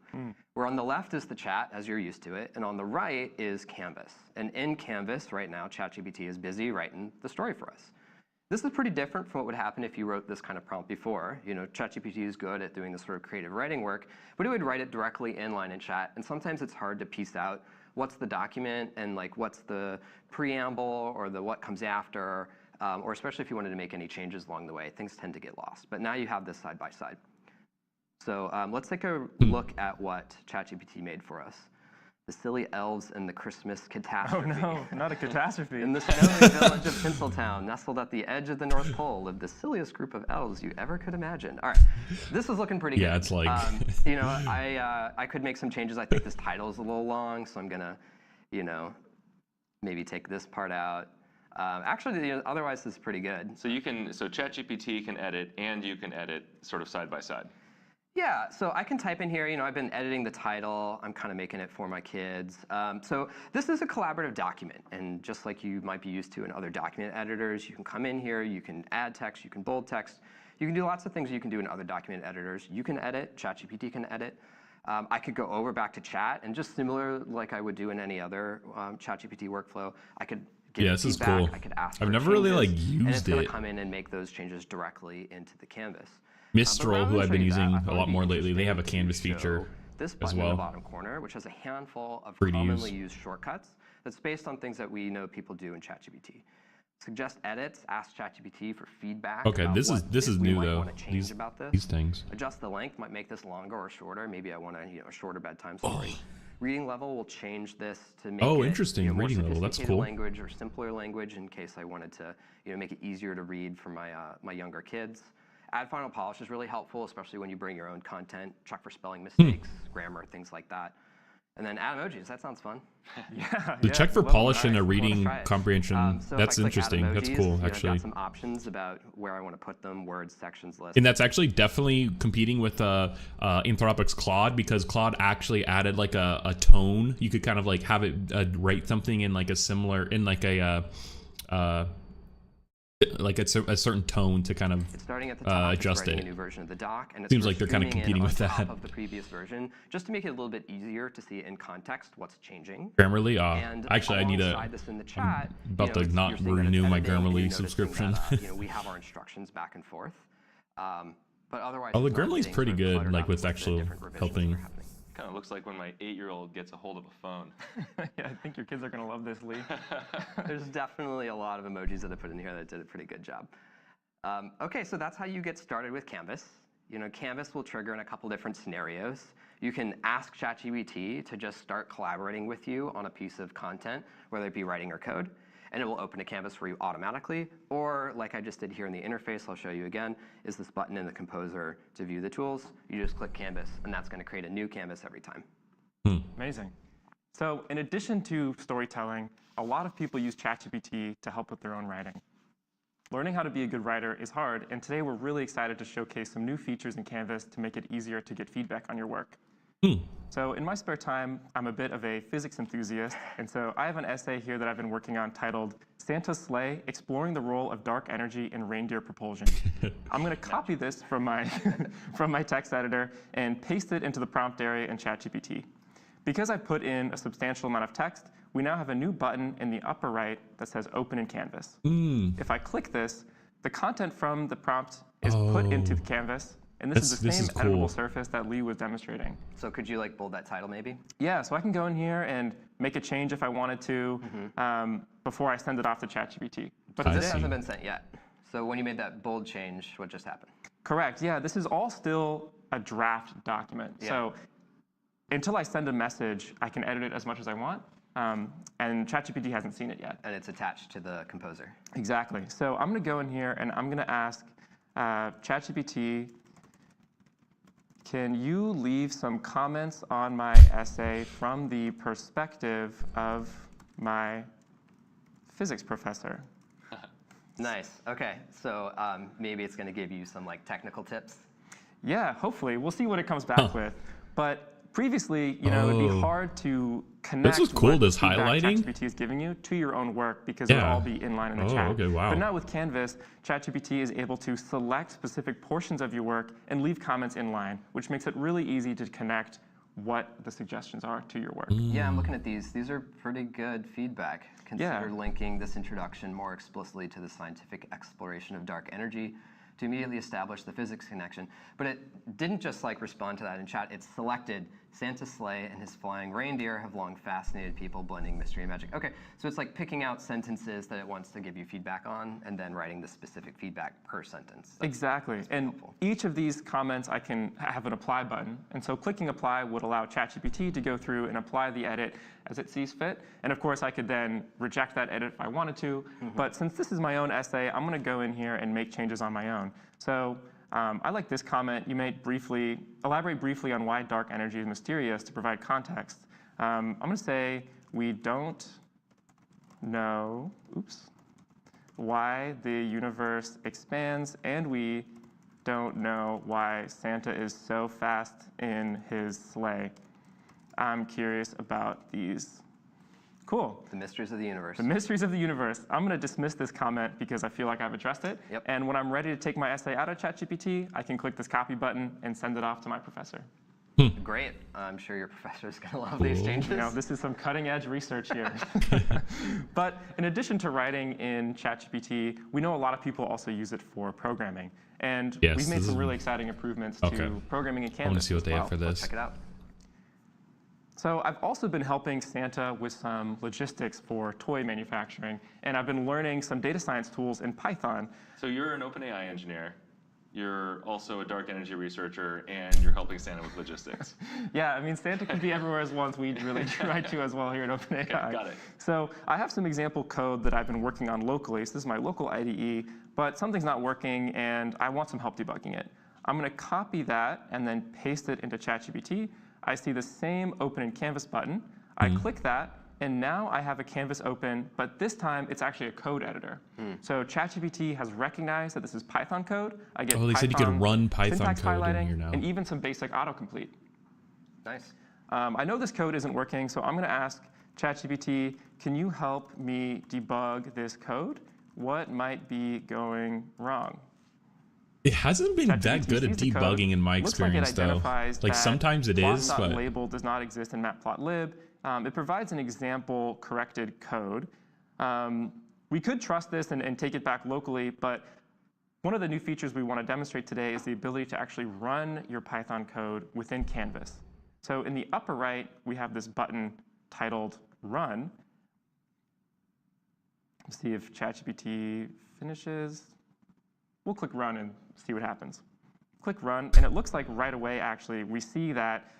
where on the left is the chat, as you're used to it, and on the right is Canvas. And in Canvas, right now, ChatGPT is busy writing the story for us. This is pretty different from what would happen if you wrote this kind of prompt before. You know, ChatGPT is good at doing this sort of creative writing work, but it would write it directly inline in chat, and sometimes it's hard to piece out what's the document and like what's the preamble or the what comes after, or especially if you wanted to make any changes along the way, things tend to get lost. But now you have this side by side. So let's take a look at what ChatGPT made for us. The silly elves and the Christmas catastrophe. Oh no, not a catastrophe. In the snowy village of Tinseltown, nestled at the edge of the North Pole, lived the silliest group of elves you ever could imagine. All right, this is looking pretty good. Yeah, it's like... you know, I could make some changes. I think this title is a little long, so I'm gonna, you know, maybe take this part out. Actually, you know, otherwise this is pretty good. So ChatGPT can edit, and you can edit sort of side by side. Yeah, so I can type in here, you know, I've been editing the title, I'm kind of making it for my kids. So this is a collaborative document, and just like you might be used to in other document editors, you can come in here, you can add text, you can bold text, you can do lots of things you can do in other document editors. You can edit, ChatGPT can edit. I could go over back to chat, and just similar like I would do in any other ChatGPT workflow, I could give this is feedback, cool. I could ask I've for never really changes, used and it's going it. to come in and make those changes directly into the canvas. Mistral, who I've been using a lot more lately, they have a canvas feature this as button in well. the bottom corner, which has a handful of Free to commonly use. used shortcuts that's based on things that we know people do in ChatGPT. Suggest edits, ask ChatGPT for feedback. Okay, about this is we new might though. want to change about this. These things. Adjust the length, might make this longer or shorter. Maybe I want a a shorter bedtime story. Reading level will change this to make it interesting. more Reading level, that's sophisticated cool. language or simpler language in case I wanted to make it easier to read for my my younger kids. Add final polish is really helpful, especially when you bring your own content. Check for spelling mistakes, grammar, things like that. And then add emojis. That sounds fun. The check for polish and a reading comprehension, So that's if I click add interesting. That's emojis, cool, I've actually. got some options about where I want to put them, words, sections, lists. And that's actually definitely competing with Anthropic's Claude, because Claude actually added like a tone. You could kind of like have it write something in like a similar, in like a certain tone to kind of It's starting at the top, adjust writing it. a new version of the doc, and it's Seems like they're kind of streaming in competing on with top that. of the previous version, just to make it a little bit easier to see in context what's changing. Grammarly? And actually, I need alongside this in the chat, about to not you're seeing that it's renew my editing, and you're Grammarly noticing subscription. that, we have our instructions back and forth. But otherwise, Oh, the it's not Grammarly's getting pretty sort of good, cluttered like up with the actual different revisions helping. that are happening. Kind of looks like when my 8-year-old gets a hold of a phone. Yeah, I think your kids are going to love this, Lee. There's definitely a lot of emojis that I put in here that did a pretty good job. Okay, so that's how you get started with Canvas. Canvas will trigger in a couple different scenarios. You can ask ChatGPT to just start collaborating with you on a piece of content, whether it be writing or code, and it will open a canvas for you automatically. Or like I just did here in the interface, I'll show you again, is this button in the composer to view the tools. You just click Canvas, and that's going to create a new canvas every time. Amazing. So in addition to storytelling, a lot of people use ChatGPT to help with their own writing. Learning how to be a good writer is hard, and today we're really excited to showcase some new features in Canvas to make it easier to get feedback on your work. So in my spare time, I'm a bit of a physics enthusiast, and so I have an essay here that I've been working on titled Santa's Sleigh, Exploring the Role of Dark Energy in Reindeer Propulsion. I'm going to copy this from my, from my text editor and paste it into the prompt area in ChatGPT. Because I put in a substantial amount of text, we now have a new button in the upper right that says Open in Canvas. If I click this, the content from the prompt is put into the canvas, and this is the same editable surface that Lee was demonstrating. So could you like bold that title maybe? Yeah, so I can go in here and make a change if I wanted to before I send it off to ChatGPT. But this hasn't been sent yet. So when you made that bold change, what just happened? Correct, yeah, this is all still a draft document. Yeah. So until I send a message, I can edit it as much as I want. And ChatGPT hasn't seen it yet. And it's attached to the composer. Exactly. So I'm going to go in here and I'm going to ask ChatGPT, can you leave some comments on my essay from the perspective of my physics professor? Nice. Okay. So maybe it's going to give you some like technical tips. Yeah, hopefully. We'll see what it comes back with. But previously, it'd be hard to connect This is cool, what this feedback highlighting. ChatGPT is giving you to your own work because it'll all be in line in the chat. Okay, wow. But now with Canvas, ChatGPT is able to select specific portions of your work and leave comments in line, which makes it really easy to connect what the suggestions are to your work. Yeah, I'm looking at these. These are pretty good feedback. Consider linking this introduction more explicitly to the scientific exploration of dark energy to immediately establish the physics connection. But it didn't just like respond to that in chat. It selected Santa's sleigh and his flying reindeer have long fascinated people, blending mystery and magic. Okay, so it's like picking out sentences that it wants to give you feedback on, and then writing the specific feedback per sentence. Exactly. And helpful. Each of these comments, I can have an apply button. And so clicking apply would allow ChatGPT to go through and apply the edit as it sees fit. And of course, I could then reject that edit if I wanted to. But since this is my own essay, I'm going to go in here and make changes on my own. So I like this comment. You may elaborate briefly on why dark energy is mysterious to provide context. I'm going to say we don't know, why the universe expands, and we don't know why Santa is so fast in his sleigh. I'm curious about these. Cool. The mysteries of the universe. The mysteries of the universe. I'm going to dismiss this comment because I feel like I've addressed it. Yep. And when I'm ready to take my essay out of ChatGPT, I can click this copy button and send it off to my professor. Great. I'm sure your professor's going to love these changes. You know, this is some cutting-edge research here. But in addition to writing in ChatGPT, we know a lot of people also use it for programming. And we've made some really exciting improvements to programming in Canvas. I want to see what they have for this. Check it out. So I've also been helping Santa with some logistics for toy manufacturing, and I've been learning some data science tools in Python. So you're an OpenAI engineer. You're also a dark energy researcher, and you're helping Santa with logistics. Yeah, I mean, Santa can be everywhere at once. We really try to as well here at OpenAI. Okay, got it. So I have some example code that I've been working on locally. So this is my local IDE, but something's not working, and I want some help debugging it. I'm going to copy that and then paste it into ChatGPT. I see the same Open in Canvas button. I click that, and now I have a canvas open, but this time it's actually a code editor. So ChatGPT has recognized that this is Python code. I get they said you could run Python code in here now. And even some basic autocomplete. Nice. I know this code isn't working, so I'm going to ask ChatGPT, can you help me debug this code? What might be going wrong? It hasn't been that good at debugging in my experience, though. Like sometimes it is, but label does not exist in matplotlib. It provides an example corrected code. We could trust this and take it back locally, but one of the new features we want to demonstrate today is the ability to actually run your Python code within Canvas. So in the upper right, we have this button titled Run. Let's see if ChatGPT finishes. We'll click Run and see what happens. Click Run, and it looks like right away, actually, we see that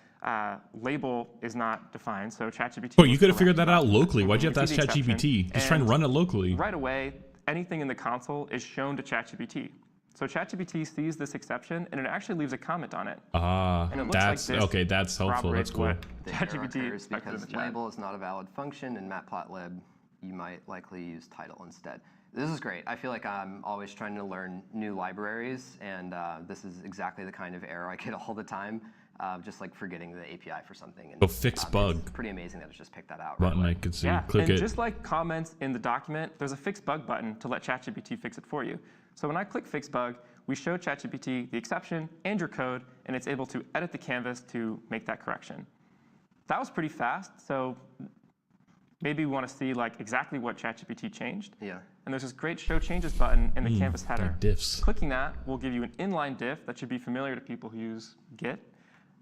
label is not defined, so ChatGPT... Oh, you could have figured that out locally. Why'd you have to ask ChatGPT? Just try and run it locally. Right away, anything in the console is shown to ChatGPT. So ChatGPT sees this exception, and it actually leaves a comment on it. That's okay. That's helpful. That's cool. The error occurs because label is not a valid function in Matplotlib. You might likely use title instead. This is great. I feel like I'm always trying to learn new libraries, and this is exactly the kind of error I get all the time, just like forgetting the API for something. And, fix bug. It's pretty amazing that it just picked that out. Button I could see. Click and it. Just like comments in the document, there's a fix bug button to let ChatGPT fix it for you. So when I click fix bug, we show ChatGPT the exception and your code, and it's able to edit the canvas to make that correction. That was pretty fast, so maybe we want to see like exactly what ChatGPT changed. Yeah. And there's this great show changes button in the canvas header. Diffs. Clicking that will give you an inline diff that should be familiar to people who use Git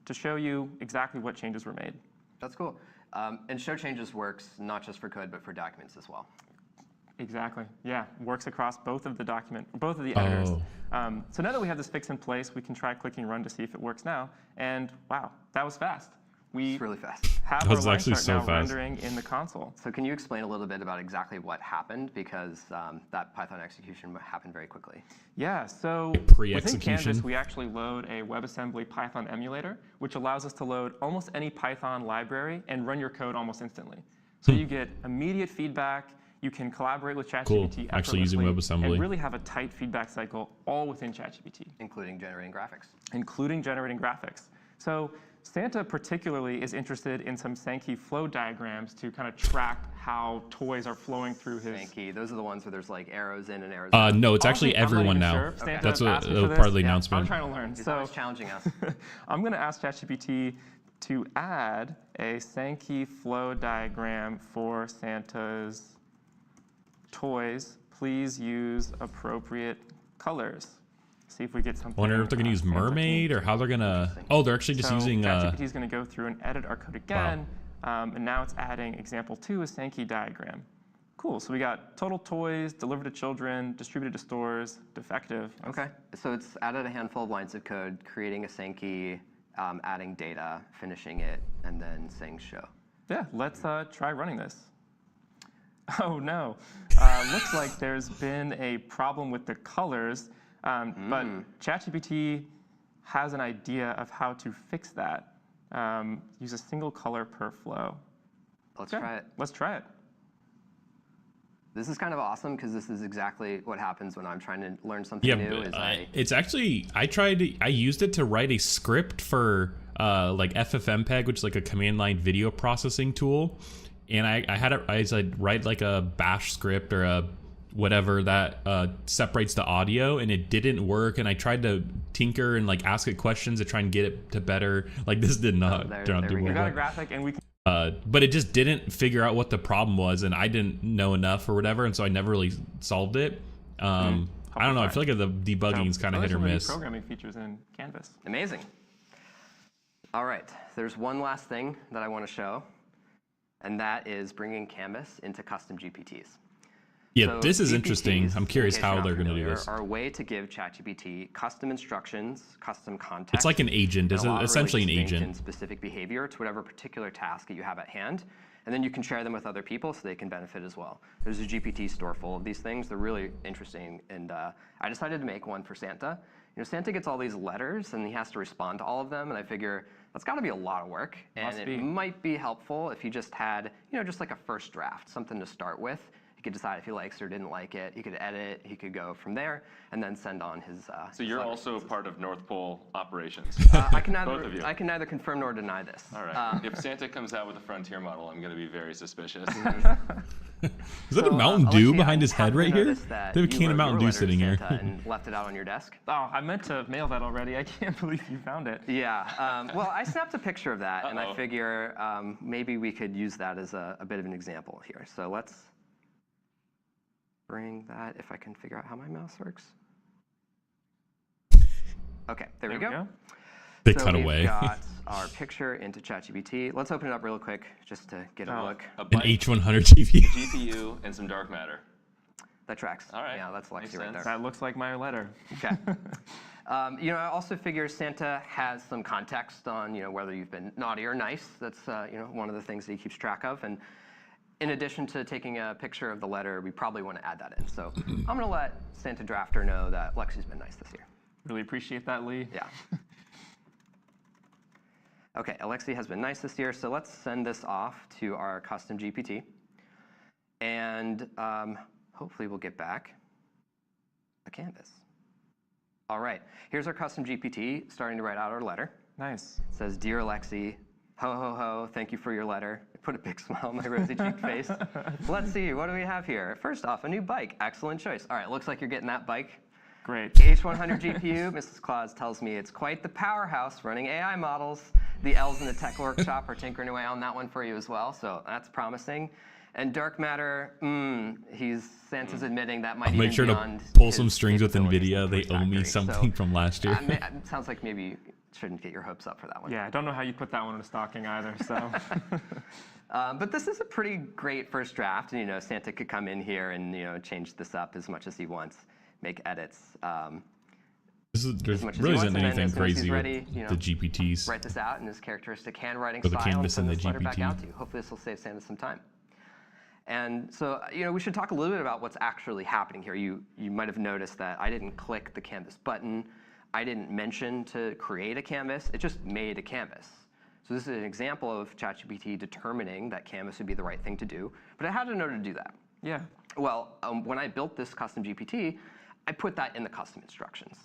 to show you exactly what changes were made. That's cool. And show changes works not just for code, but for documents as well. Exactly. Yeah, works across both of the editors. So now that we have this fix in place, we can try clicking run to see if it works now. And wow, that was fast. It's really fast. Have our line chart now rendering in the console. So can you explain a little bit about exactly what happened? Because that Python execution happened very quickly. Yeah, so within Canvas, we actually load a WebAssembly Python emulator, which allows us to load almost any Python library and run your code almost instantly. So you get immediate feedback. You can collaborate with ChatGPT actually using WebAssembly. and really have a tight feedback cycle all within ChatGPT. Including generating graphics. Including generating graphics. So Santa particularly is interested in some Sankey flow diagrams to kind of track how toys are flowing through his... Sankey, those are the ones where there's like arrows in and arrows out. No, it's actually everyone now. Sure. Okay. That's what part of the announcement. I'm trying to learn. He's always challenging us. I'm going to ask ChatGPT to add a Sankey flow diagram for Santa's toys. Please use appropriate colors. See if we get something. I wonder if they're gonna use Mermaid or how they're gonna. Oh, they're actually just using. ChatGPT is gonna go through and edit our code again, and now it's adding example 2, a Sankey diagram. Cool. So we got total toys, delivered to children, distributed to stores, defective. Okay. So it's added a handful of lines of code, creating a Sankey, adding data, finishing it, and then saying show. Yeah. Let's try running this. Oh no. Looks like there's been a problem with the colors, but ChatGPT has an idea of how to fix that. Use a single color per flow. Let's try it. Let's try it. This is kind of awesome because this is exactly what happens when I'm trying to learn something new. It's actually, I used it to write a script for like FFmpeg, which is like a command line video processing tool. And I said write like a bash script or a whatever that separates the audio, and it didn't work. And I tried to tinker and like ask it questions to try and get it to better. Like this did not turn out to work. We got a graphic, and we can. But it just didn't figure out what the problem was, and I didn't know enough or whatever, and so I never really solved it. I don't know. I feel like the debugging is kind of hit or miss. Programming features in Canvas. Amazing. All right. There's one last thing that I want to show, and that is bringing Canvas into custom GPTs. Yeah, so this is GPTs, interesting. I'm curious how they're going to do this. Are a way to give ChatGPT custom instructions, custom context. It's like an agent. It's essentially an agent. And specific behavior to whatever particular task that you have at hand. And then you can share them with other people so they can benefit as well. There's a GPT store full of these things. They're really interesting. And I decided to make one for Santa. You know, Santa gets all these letters, and he has to respond to all of them. And I figure that's got to be a lot of work. And it might be helpful if you just had, just like a first draft, something to start with. He could decide if he likes it or didn't like it. He could edit. He could go from there and then send on his. So you're also part of North Pole operations. I can Both of you. I can neither confirm nor deny this. All right. If Santa comes out with a frontier model, I'm going to be very suspicious. Is that a Mountain Dew behind his head right here? They have a can of Mountain Dew sitting here. And left it out on your desk. Oh, I meant to mail that already. I can't believe you found it. Yeah. Well, I snapped a picture of that, and I figure maybe we could use that as a bit of an example here. So let's bring that, if I can figure out how my mouse works. Okay, there we go. They cut away. We've got our picture into ChatGPT. Let's open it up real quick just to get a look. An H100 GPU. GPU and some dark matter. That tracks. All right. Yeah, that's Lexi right there. That looks like my letter. Okay. I also figure Santa has some context on, whether you've been naughty or nice. That's, one of the things that he keeps track of. And in addition to taking a picture of the letter, we probably want to add that in. So I'm going to let Santa Drafter know that Lexi's been nice this year. Really appreciate that, Lee. Yeah. Okay, Alexi has been nice this year, so let's send this off to our custom GPT. And hopefully we'll get back a Canvas. All right, here's our custom GPT starting to write out our letter. Nice. It says, "Dear Alexi, ho, ho, ho, thank you for your letter." I put a big smile on my rosy-cheeked face. Let's see, what do we have here? First off, a new bike. Excellent choice. All right, looks like you're getting that bike. Great. H100 GPU, Mrs. Claus tells me it's quite the powerhouse running AI models. The elves in the tech workshop are tinkering away on that one for you as well, so that's promising. And dark matter, Santa's admitting that might I'll even make sure beyond to pull some strings with NVIDIA. They owe me something from last year. It sounds like maybe you shouldn't get your hopes up for that one. Yeah, I don't know how you put that one in a stocking either, so. But this is a pretty great first draft. And, Santa could come in here and, change this up as much as he wants, make edits. There's really isn't anything crazy with the GPTs. Write this out in his characteristic handwriting or the style Canvas and the letter back GPT. out to you. Hopefully this will save Santa some time. And so, we should talk a little bit about what's actually happening here. You might have noticed that I didn't click the Canvas button. I didn't mention to create a canvas. It just made a canvas. So this is an example of ChatGPT determining that canvas would be the right thing to do. But I had to know to do that. Yeah. Well, when I built this custom GPT, I put that in the custom instructions.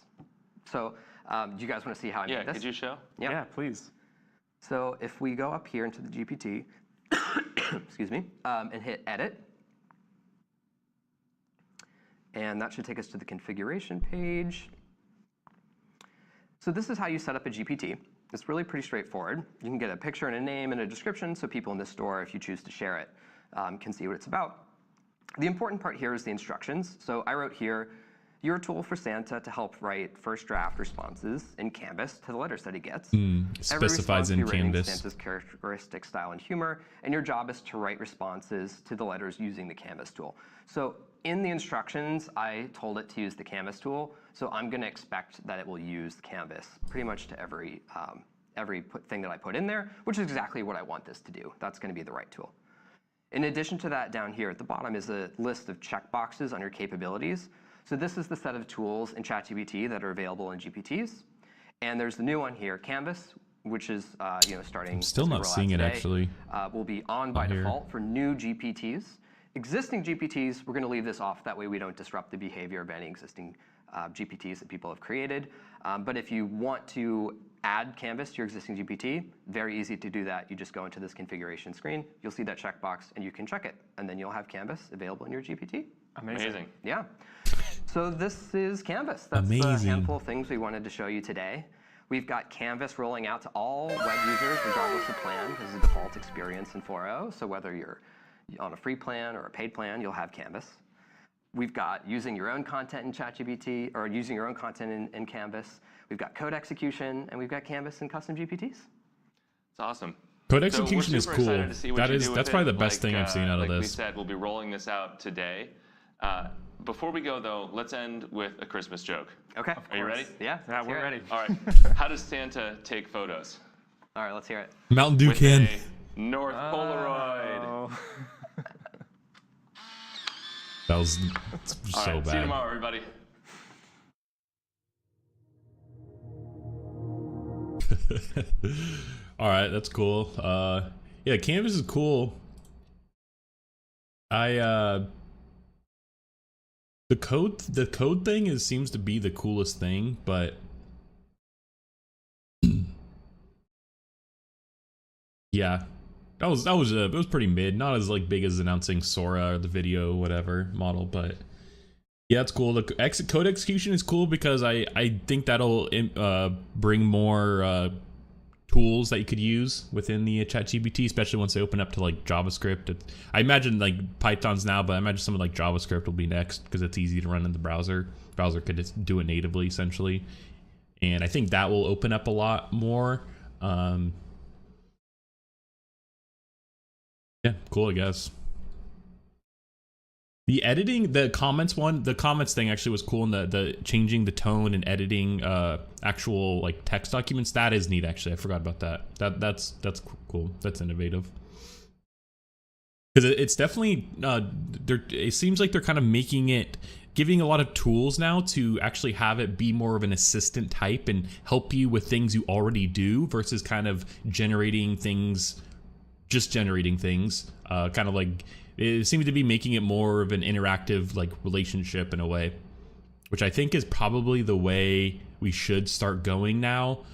So do you guys want to see how I made this? Yeah, could you show? Yep. Yeah, please. So if we go up here into the GPT, excuse me, and hit Edit, and that should take us to the configuration page. So this is how you set up a GPT. It's really pretty straightforward. You can get a picture and a name and a description so people in the store, if you choose to share it, can see what it's about. The important part here is the instructions. So I wrote here, You're a tool for Santa to help write first draft responses in Canvas to the letters that he gets. Specifies in Canvas. Santa's characteristic style and humor, and your job is to write responses to the letters using the Canvas tool. So in the instructions, I told it to use the Canvas tool, so I'm going to expect that it will use Canvas pretty much to every thing that I put in there, which is exactly what I want this to do. That's going to be the right tool. In addition to that, down here at the bottom is a list of checkboxes on your capabilities. So this is the set of tools in ChatGPT that are available in GPTs. And there's the new one here, Canvas, which is starting. I'm still not seeing it actually. Will be on by default for new GPTs. Existing GPTs, we're going to leave this off. That way we don't disrupt the behavior of any existing GPTs that people have created. But if you want to add Canvas to your existing GPT, very easy to do that. You just go into this configuration screen, you'll see that checkbox, and you can check it. And then you'll have Canvas available in your GPT. Amazing. Yeah. So this is Canvas. That's a handful of things we wanted to show you today. We've got Canvas rolling out to all web users, regardless of plan. This is the default experience in 4.0. So whether you're on a free plan or a paid plan, you'll have Canvas. We've got using your own content in ChatGPT, or using your own content in Canvas. We've got code execution, and we've got Canvas and custom GPTs. It's awesome. Code execution is cool. That's probably the best thing I've seen out of like this. We said, we'll be rolling this out today. Before we go, though, let's end with a Christmas joke. Okay. Are you ready? Yeah, we're ready. All right. How does Santa take photos? All right, let's hear it. Mountain Dew With can. a North Polaroid. That was All so right, bad. see you tomorrow, everybody. All right, that's cool. Yeah, Canvas is cool. The code thing seems to be the coolest thing, but yeah, it was pretty mid. Not as like big as announcing Sora or the video whatever model, but yeah, it's cool. The code execution is cool because I think that'll bring more tools that you could use within the ChatGPT, especially once they open up to like JavaScript. I imagine like Python's now, but I imagine something like JavaScript will be next because it's easy to run in the browser. Browser could just do it natively essentially, and I think that will open up a lot more. Yeah, cool, I guess. The editing, the comments thing actually was cool, and the changing the tone and editing actual like text documents, that is neat actually. I forgot about that. That's cool. That's innovative. Because it's definitely it seems like they're kind of giving a lot of tools now to actually have it be more of an assistant type and help you with things you already do versus kind of generating things. Kind of like it seems to be making it more of an interactive like relationship in a way, which I think is probably the way we should start going now,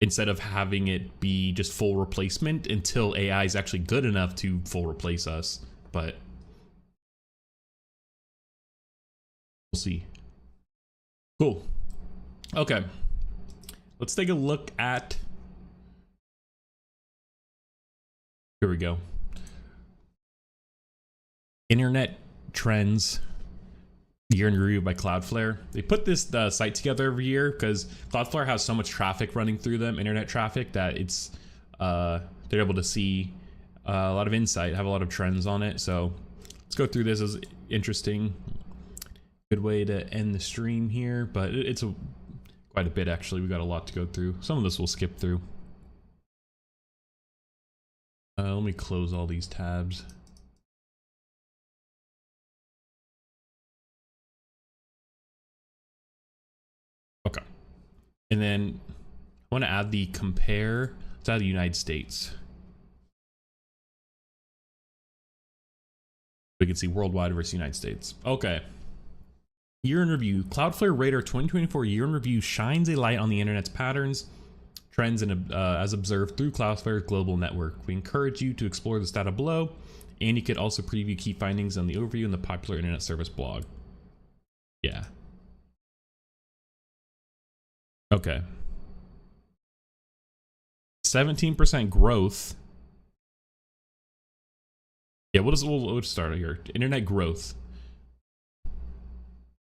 instead of having it be just full replacement until AI is actually good enough to full replace us. But we'll see. Cool. Okay, let's take a look at, here we go. Internet trends year in review by Cloudflare. They put this site together every year because Cloudflare has so much traffic running through them, internet traffic, that it's they're able to see a lot of insight, have a lot of trends on it. So let's go through this. As interesting, good way to end the stream here, but it's quite a bit actually. We got a lot to go through. Some of this we'll skip through. Let me close all these tabs. Okay, and then I want to add the compare. Let's add the United States. We can see worldwide versus United States. Okay. Year in review. Cloudflare Radar 2024 year in review shines a light on the internet's patterns, trends, and as observed through Cloudflare's global network. We encourage you to explore this data below, and you could also preview key findings on the overview in the popular internet service blog. Yeah. Okay. 17% growth. Yeah, we'll just start here. Internet growth.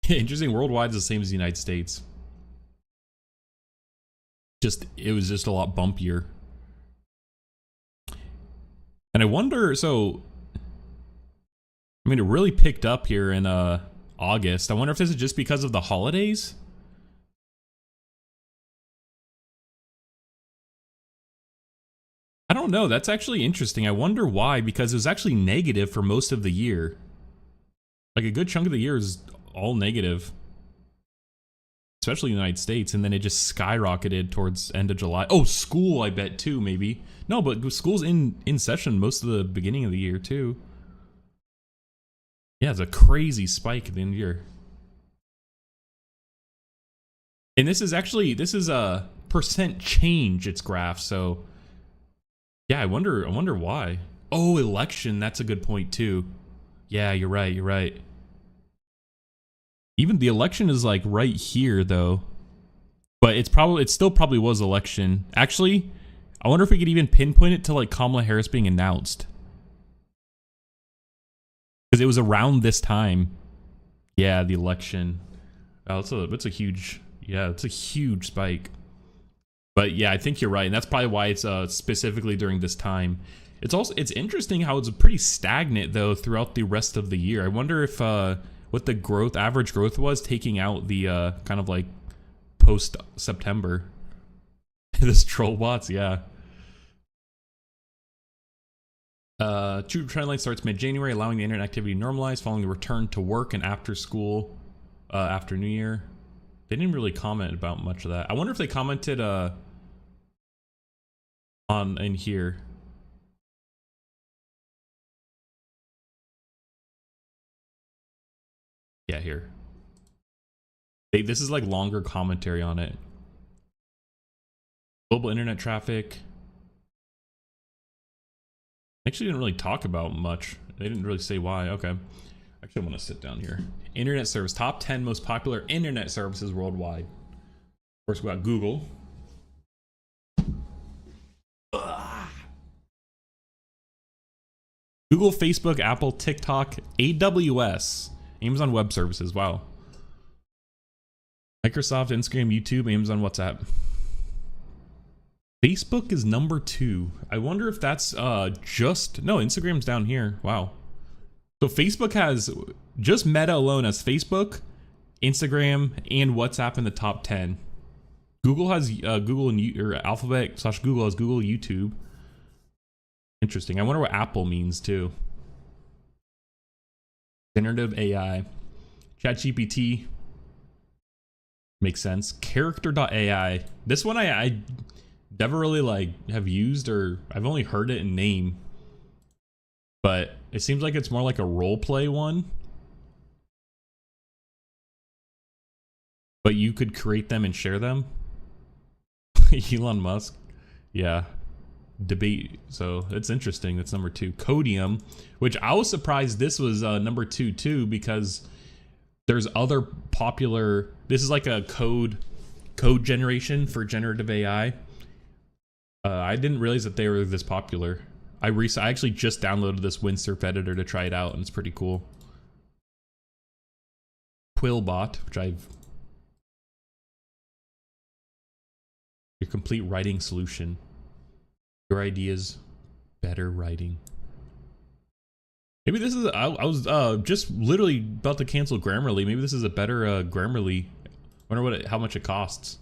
Interesting. Worldwide is the same as the United States. It was just a lot bumpier. And I wonder, so I mean, it really picked up here in August. I wonder if this is just because of the holidays. I don't know. That's actually interesting. I wonder why, because it was actually negative for most of the year. Like a good chunk of the year is all negative, especially in the United States, and then it just skyrocketed towards end of July. Oh, school, I bet too, maybe. No, but school's in session most of the beginning of the year too. Yeah, it's a crazy spike at the end of the year. And this is a percent change, its graph, so yeah, I wonder why. Oh, election, that's a good point too. Yeah, you're right. Even the election is like right here though. But it still probably was election. Actually, I wonder if we could even pinpoint it to like Kamala Harris being announced. Because it was around this time. Yeah, the election. Oh, it's a huge spike. But yeah, I think you're right, and that's probably why it's specifically during this time. It's interesting how it's pretty stagnant though throughout the rest of the year. I wonder if what the average growth was, taking out the kind of like post September. This troll bots, yeah. True trend line starts mid-January, allowing the internet activity to normalize following the return to work and after school after New Year. They didn't really comment about much of that. I wonder if they commented in here. Yeah, here. This is like longer commentary on it. Global internet traffic. Actually didn't really talk about much. They didn't really say why. Okay. Actually, I want to sit down here. Internet service. Top 10 most popular internet services worldwide. Of course, we got Google. Ugh. Google, Facebook, Apple, TikTok, AWS, Amazon Web Services. Wow. Microsoft, Instagram, YouTube, Amazon, WhatsApp. Facebook is number 2. I wonder if that's no, Instagram's down here. Wow. So Facebook has, just Meta alone has Facebook, Instagram, and WhatsApp in the top 10. Google has Google or Alphabet / Google has Google, YouTube. Interesting. I wonder what Apple means too. Generative AI. ChatGPT. Makes sense. Character.ai. This one I never really have used, or I've only heard it in name. But it seems like it's more like a role play one. But you could create them and share them. Elon Musk. Yeah. Debate. So it's interesting. That's number 2. Codium, which I was surprised this was number 2 too, because there's other popular. This is like a code generation for generative AI. I didn't realize that they were this popular. I actually just downloaded this Windsurf editor to try it out, and it's pretty cool. Quillbot, which your complete writing solution. Your ideas, better writing. Maybe this is. I was just literally about to cancel Grammarly. Maybe this is a better Grammarly. Wonder how much it costs.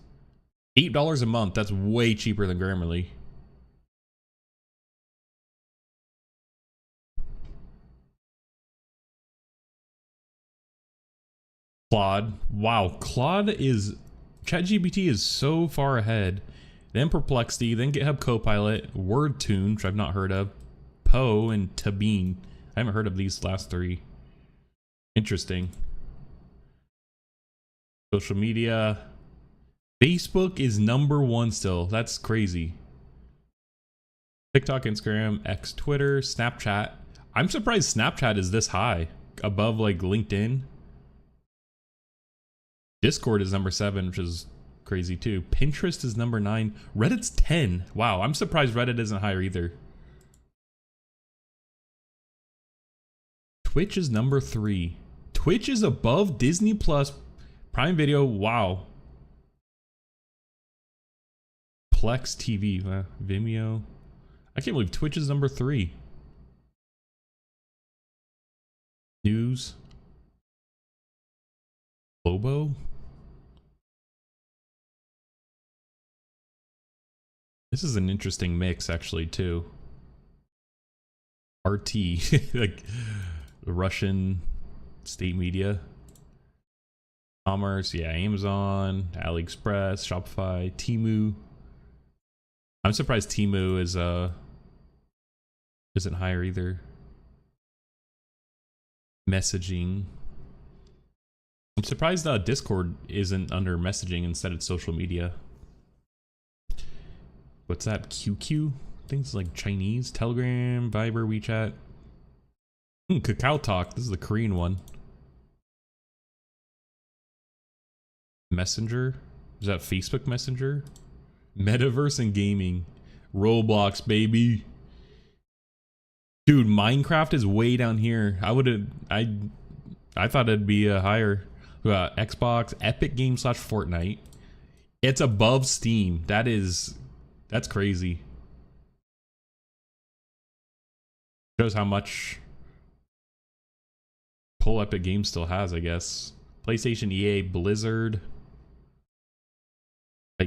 $8 a month. That's way cheaper than Grammarly. Claude. Wow, ChatGPT is so far ahead. Then Perplexity, then GitHub Copilot, WordTune, which I've not heard of, Poe, and Tabine. I haven't heard of these last 3. Interesting. Social media. Facebook is number 1 still. That's crazy. TikTok, Instagram, X, Twitter, Snapchat. I'm surprised Snapchat is this high, above like LinkedIn. Discord is number 7, which is crazy too. Pinterest is number 9. Reddit's 10. Wow, I'm surprised Reddit isn't higher either. Twitch is number 3. Twitch is above Disney Plus, Prime Video. Wow. Plex TV, Vimeo. I can't believe Twitch is number 3. News. Lobo. This is an interesting mix, actually, too. RT, like Russian state media. Commerce, yeah, Amazon, AliExpress, Shopify, Temu. I'm surprised Temu is isn't higher either. Messaging. I'm surprised Discord isn't under messaging, instead it's social media. What's that? QQ? Things like Chinese, Telegram, Viber, WeChat. Kakao Talk. This is the Korean one. Messenger. Is that Facebook Messenger? Metaverse and gaming. Roblox, baby. Dude, Minecraft is way down here. I thought it'd be higher. Xbox, Epic Games / Fortnite. It's above Steam. That's crazy. Shows how much pull Epic Games still has, I guess. PlayStation, EA, Blizzard,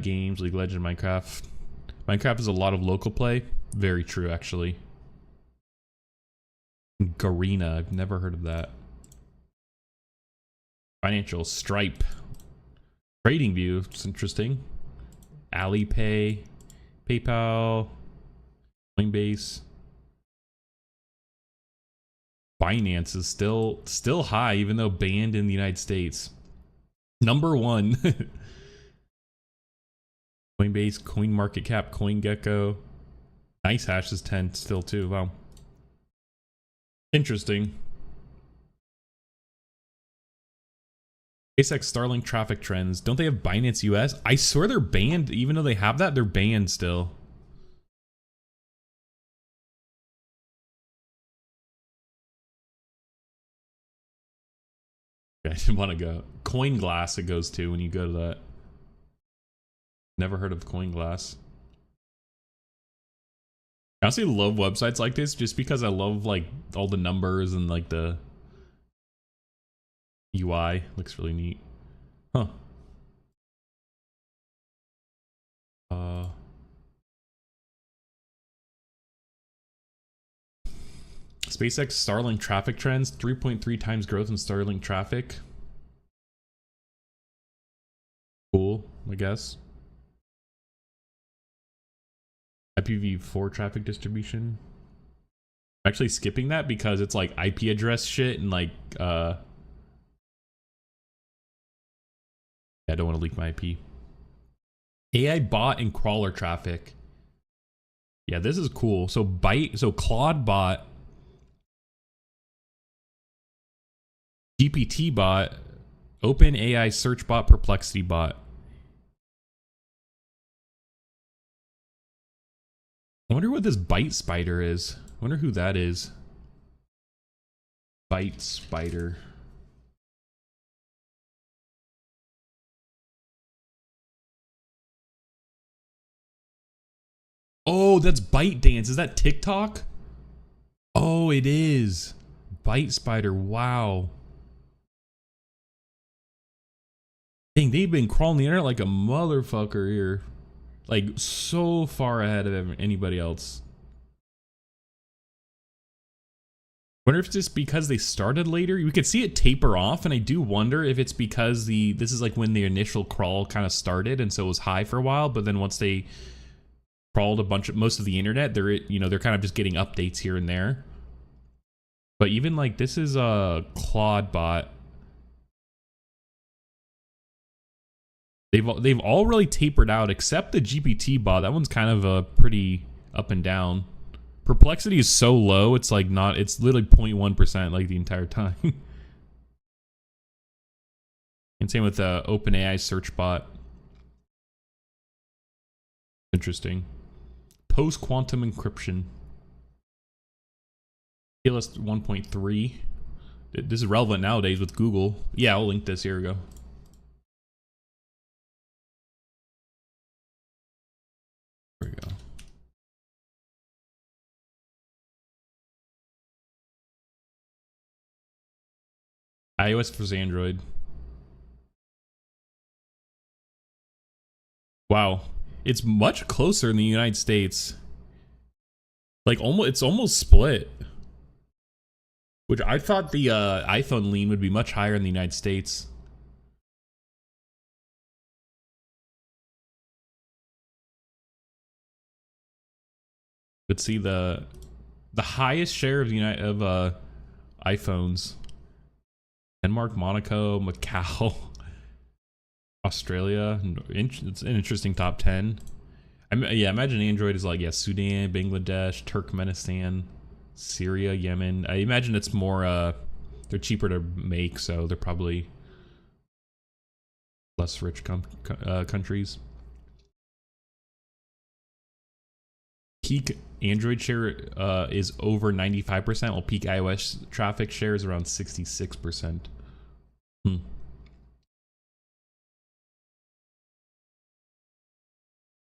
Games, League of Legends, Minecraft. Minecraft is a lot of local play. Very true, actually. Garena, I've never heard of that. Financial, Stripe. TradingView, it's interesting. Alipay, PayPal, Coinbase. Binance is still high, even though banned in the United States. Number 1. Coinbase, CoinMarketCap, CoinGecko. NiceHash is 10 still too. Wow. Interesting. SpaceX Starlink traffic trends. Don't they have Binance US? I swear they're banned. Even though they have that, they're banned still. I didn't want to go. CoinGlass it goes to when you go to that. Never heard of CoinGlass. I honestly love websites like this just because I love like all the numbers and like the UI. Looks really neat. Huh. SpaceX Starlink traffic trends, 3.3 times growth in Starlink traffic. Cool, I guess. IPv4 traffic distribution. I'm actually skipping that because it's like IP address shit and like yeah, I don't want to leak my IP. AI bot and crawler traffic. Yeah, this is cool. So Claude bot, GPT bot, OpenAI search bot, Perplexity bot. I wonder what this Byte Spider is. I wonder who that is. Byte Spider. Oh, that's ByteDance. Is that TikTok? Oh, it is. Byte Spider. Wow. Dang, they've been crawling the internet like a motherfucker here. Like, so far ahead of anybody else. Wonder if it's just because they started later. We could see it taper off, and I do wonder if it's because this is like when the initial crawl kind of started, and so it was high for a while, but then once they crawled most of the internet, they're kind of just getting updates here and there. But even like this is a Claude bot. They've all really tapered out except the GPT bot. That one's kind of a pretty up and down. Perplexity is so low, it's like not, it's literally 0.1% like the entire time. And same with the OpenAI search bot. Interesting. Post-quantum encryption. TLS 1.3. This is relevant nowadays with Google. Yeah, I'll link this. Here we go. There we go. iOS versus Android. Wow, it's much closer in the United States. Like it's almost split. Which I thought the iPhone lean would be much higher in the United States. But see the highest share of iPhones. Denmark, Monaco, Macau, Australia. It's an interesting top 10. Yeah, imagine Android is like, yeah, Sudan, Bangladesh, Turkmenistan, Syria, Yemen. I imagine it's more, they're cheaper to make, so they're probably less rich countries. Peak Android share is over 95%, while peak iOS traffic share is around 66%.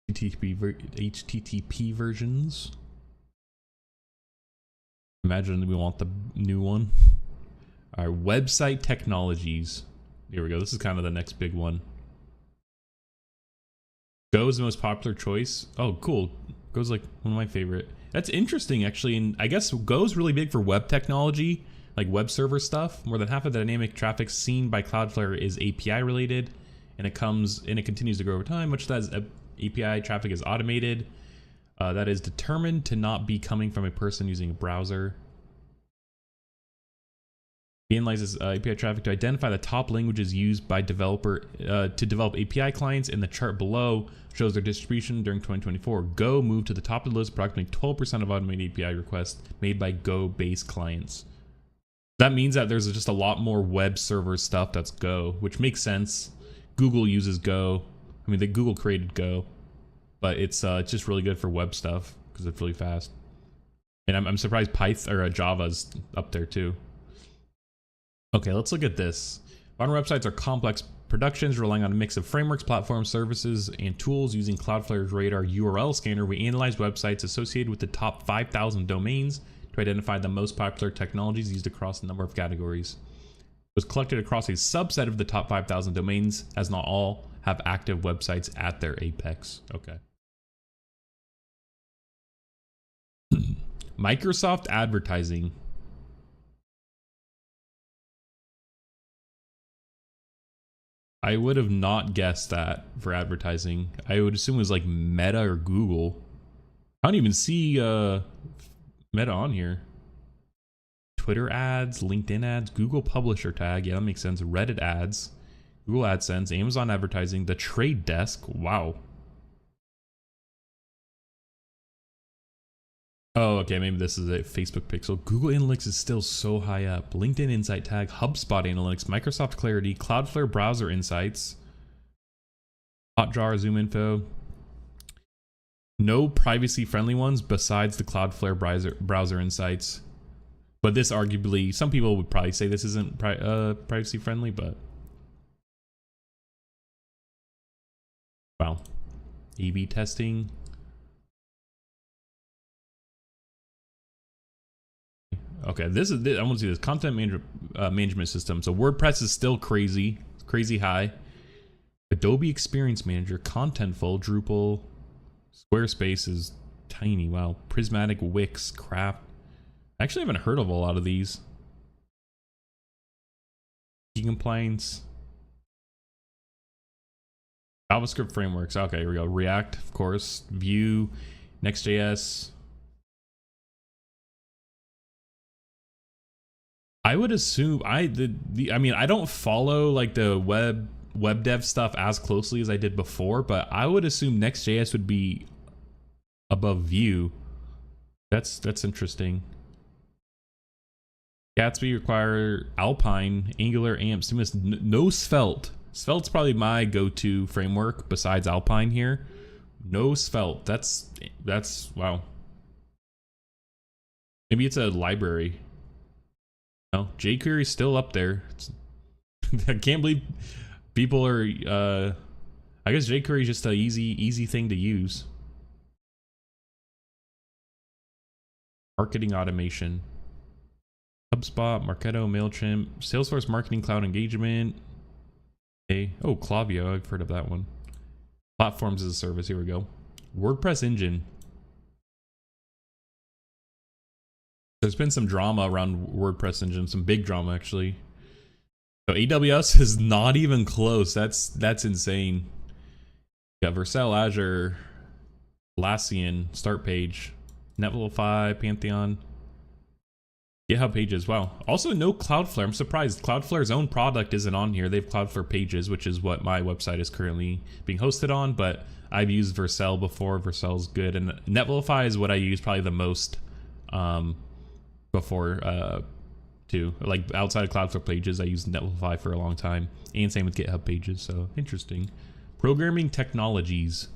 HTTP versions. Imagine we want the new one. Our website technologies. Here we go. This is kind of the next big one. Go is the most popular choice. Oh, cool. Go's like one of my favorite. That's interesting, actually. And I guess Go's really big for web technology, like web server stuff. More than half of the dynamic traffic seen by Cloudflare is API related, and it continues to grow over time. Much of that API traffic is automated. That is determined to not be coming from a person using a browser. He analyzes API traffic to identify the top languages used by developer to develop API clients, and the chart below shows their distribution during 2024. Go moved to the top of the list, approximately 12% of automated API requests made by Go-based clients. That means that there's just a lot more web server stuff that's Go, which makes sense. Google uses Go. I mean, Google created Go, but it's just really good for web stuff because it's really fast. And I'm surprised Python or Java's up there too. Okay, let's look at this. Modern websites are complex productions relying on a mix of frameworks, platforms, services, and tools. Using Cloudflare's Radar URL scanner, we analyze websites associated with the top 5,000 domains to identify the most popular technologies used across a number of categories. It was collected across a subset of the top 5,000 domains, as not all have active websites at their apex. Okay. Microsoft advertising. I would have not guessed that for advertising. I would assume it was like Meta or Google. I don't even see Meta on here. Twitter ads, LinkedIn ads, Google publisher tag. Yeah, that makes sense. Reddit ads, Google AdSense, Amazon advertising, the Trade Desk. Wow. Oh, okay, maybe this is a Facebook Pixel. Google Analytics is still so high up. LinkedIn Insight Tag, HubSpot Analytics, Microsoft Clarity, Cloudflare Browser Insights, Hotjar, Zoom Info. No privacy-friendly ones besides the Cloudflare Browser Insights. But this arguably, some people would probably say this isn't privacy-friendly, but... Wow. A/B testing. Okay, this is I want to see this content management system. So WordPress is still crazy high. Adobe Experience Manager, Contentful, Drupal, Squarespace is tiny. Wow, Prismatic, Wix, Craft. I actually haven't heard of a lot of these. Key compliance, JavaScript frameworks. Okay, here we go. React, of course. Vue, Next.js. I would assume I mean, I don't follow like the web dev stuff as closely as I did before, but I would assume Next.js would be above Vue. That's interesting. Gatsby require Alpine, Angular, AMP, no Svelte. Svelte's probably my go-to framework besides Alpine here. No Svelte. That's wow. Maybe it's a library. No, jQuery's still up there. I can't believe people are. I guess jQuery is just a easy thing to use. Marketing automation. HubSpot, Marketo, MailChimp, Salesforce Marketing Cloud Engagement. Okay. Oh, Klaviyo. I've heard of that one. Platforms as a service. Here we go. WordPress engine. There's been some drama around WordPress engine. Some big drama, actually. So AWS is not even close. That's insane. You got Vercel, Azure, Atlassian, Start Page, Netlify, Pantheon, GitHub Pages. Wow. Also, no Cloudflare. I'm surprised. Cloudflare's own product isn't on here. They have Cloudflare Pages, which is what my website is currently being hosted on. But I've used Vercel before. Vercel's good. And Netlify is what I use probably the most before too. Like outside of Cloudflare Pages, I used Netlify for a long time. And same with GitHub Pages. So interesting. Programming technologies.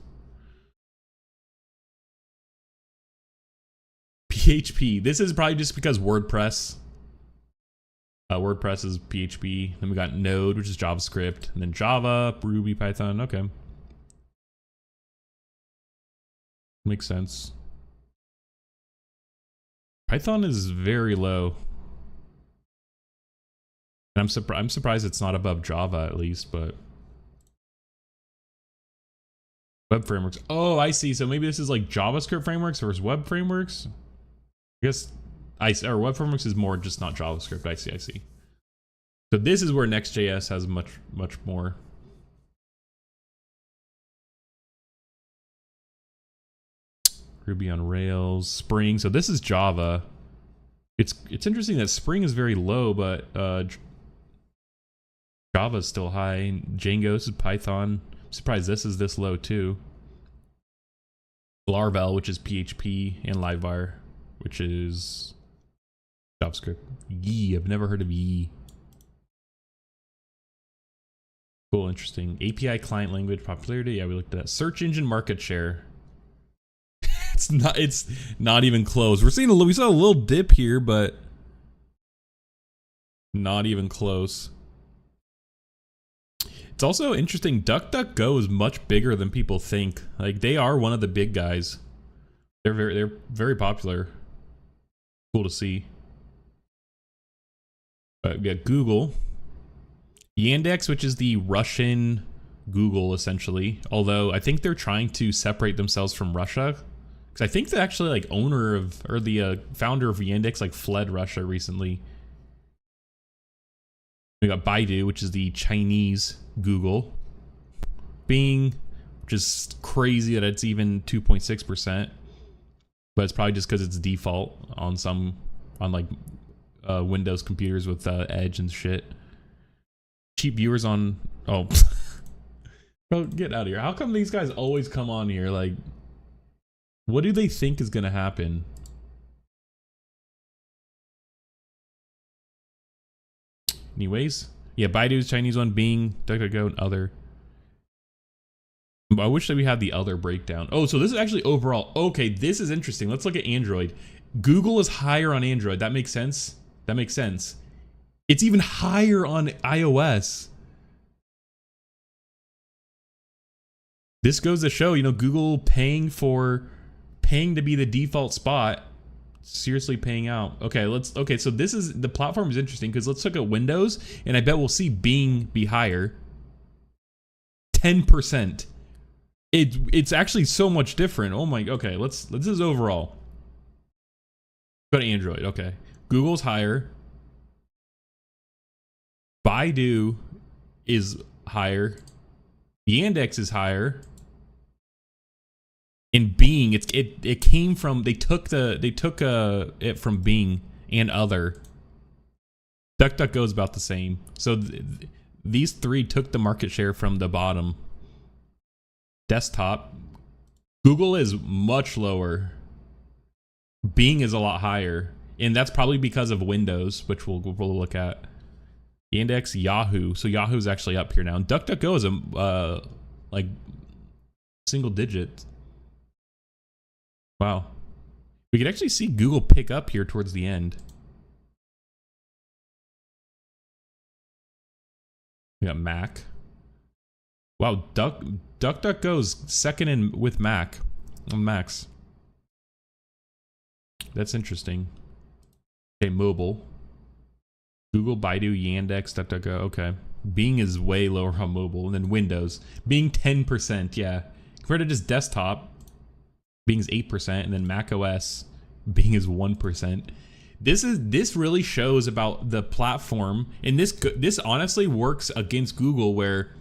PHP. This is probably just because WordPress. WordPress is PHP. Then we got Node, which is JavaScript. And then Java, Ruby, Python. Okay. Makes sense. Python is very low. And I'm surprised it's not above Java at least, but web frameworks. Oh, I see. So maybe this is like JavaScript frameworks versus web frameworks. I guess or web frameworks is more just not JavaScript. I see. So this is where Next.js has much more. Ruby on Rails, Spring. So this is Java. It's interesting that Spring is very low, but Java is still high. Django, this is Python. I'm surprised this is this low too. Laravel, which is PHP, and Livewire, which is JavaScript. Yee, I've never heard of Yee. Cool, interesting. API client language popularity. Yeah, we looked at that. Search engine market share. It's not even close. We saw a little dip here, but not even close. It's also interesting. DuckDuckGo is much bigger than people think. Like they are one of the big guys. They're very popular. Cool to see. But we got Google, Yandex, which is the Russian Google essentially. Although I think they're trying to separate themselves from Russia. I think the actually like owner of or the founder of Yandex like fled Russia recently. We got Baidu, which is the Chinese Google. Bing, which is crazy that it's even 2.6%, but it's probably just because it's default on like Windows computers with Edge and shit. Cheap viewers on bro, get out of here. How come these guys always come on here like? What do they think is going to happen? Anyways, yeah, Baidu's Chinese one, Bing, DuckDuckGo, and other. I wish that we had the other breakdown. Oh, so this is actually overall. Okay, this is interesting. Let's look at Android. Google is higher on Android. That makes sense. That makes sense. It's even higher on iOS. This goes to show, Google paying to be the default spot, seriously paying out. Okay, so this is the platform is interesting because let's look at Windows, and I bet we'll see Bing be higher. 10%. It's actually so much different. Oh my. Okay, this is overall. Go to Android. Okay, Google's higher. Baidu is higher. Yandex is higher. In Bing, it came from they took it from Bing and other. DuckDuckGo is about the same. So these three took the market share from the bottom. Desktop, Google is much lower. Bing is a lot higher, and that's probably because of Windows, which we'll look at. Yandex, Yahoo. So Yahoo's actually up here now. And DuckDuckGo is a like single digit. Wow. We could actually see Google pick up here towards the end. We got Mac. Wow, DuckDuckGo's second in with Mac on Macs. That's interesting. Okay, mobile. Google, Baidu, Yandex, DuckDuckGo. Okay. Bing is way lower on mobile. And then Windows. Bing 10%, yeah. Compared to just desktop, Bing's 8%. And then Mac OS, Bing is 1%. This really shows about the platform. And this honestly works against Google, where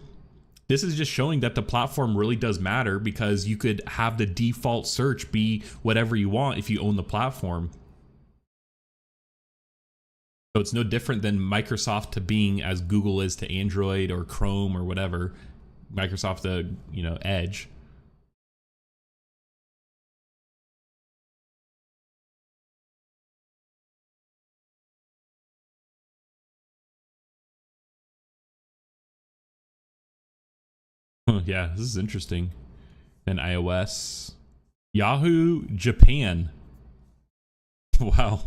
this is just showing that the platform really does matter, because you could have the default search be whatever you want if you own the platform. So it's no different than Microsoft to Bing as Google is to Android or Chrome or whatever. Microsoft to, you know, Edge. Yeah, this is interesting. Then iOS. Yahoo Japan. Wow.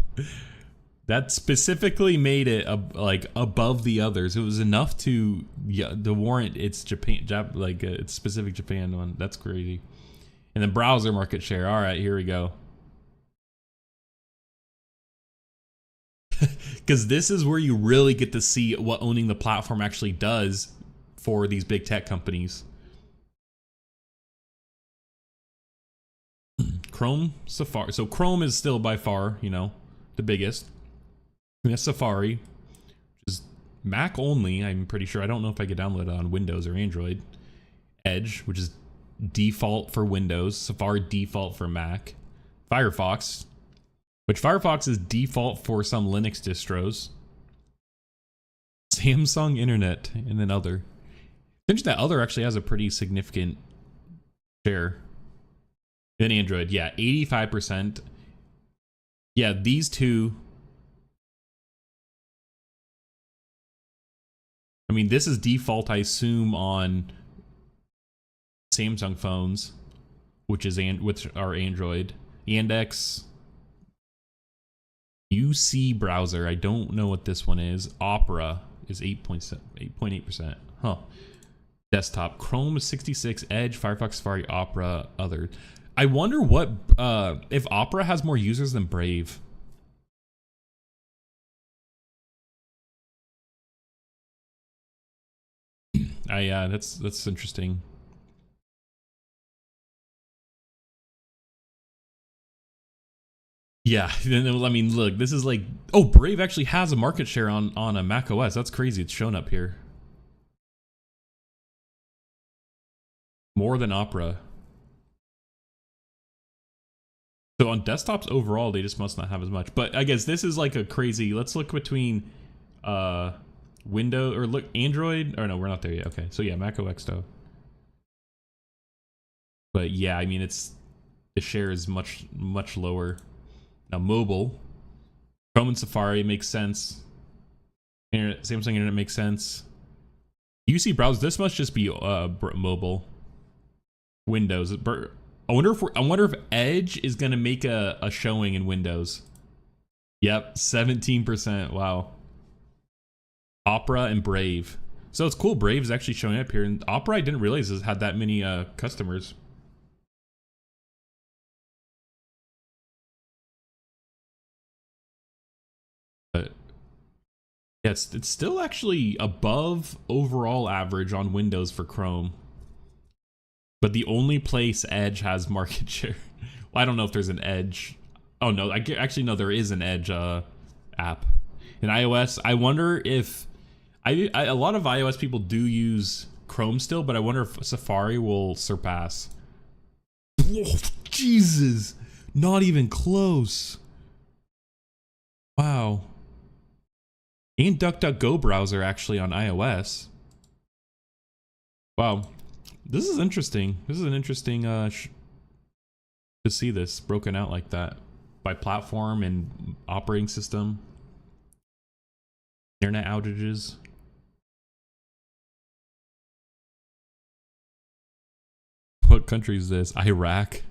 That specifically made it like above the others. It was enough to warrant its its specific Japan one. That's crazy. And then browser market share. All right, here we go. Because this is where you really get to see what owning the platform actually does for these big tech companies. Chrome, Safari. So Chrome is still by far, you know, the biggest. And that's Safari, which is Mac only, I'm pretty sure. I don't know if I could download it on Windows or Android. Edge, which is default for Windows. Safari default for Mac. Firefox, which Firefox is default for some Linux distros. Samsung Internet, and then other. I think that other actually has a pretty significant share. Then Android, yeah, 85%. Yeah, these two. I mean, this is default, I assume, on Samsung phones, which are Android. Yandex, UC browser. I don't know what this one is. Opera is 8.8%. Huh. Desktop. Chrome is 66. Edge, Firefox, Safari, Opera, other. I wonder what if Opera has more users than Brave. Yeah, that's interesting. Yeah, I mean, look, this is like, oh, Brave actually has a market share on a Mac OS. That's crazy. It's shown up here. More than Opera. So on desktops overall, they just must not have as much. But I guess this is like a crazy, let's look between Windows, or look, Android, or no, we're not there yet. Okay, so yeah, Mac OS though. But yeah, I mean, the share is much lower. Now mobile, Chrome and Safari makes sense. Samsung Internet makes sense. UC browser, this must just be mobile. Windows. I wonder if Edge is gonna make a showing in Windows. Yep, 17%. Wow. Opera and Brave. So it's cool. Brave is actually showing up here, and Opera I didn't realize has had that many customers. But yeah, it's still actually above overall average on Windows for Chrome. But the only place Edge has market share. Well, I don't know if there's an Edge. Oh no, actually no, there is an Edge app. In iOS, I wonder if a lot of iOS people do use Chrome still, but I wonder if Safari will surpass. Oh, Jesus, not even close. Wow. And DuckDuckGo browser actually on iOS. Wow. This is interesting. This is an interesting to see this broken out like that by platform and operating system. Internet outages. What country is this? Iraq.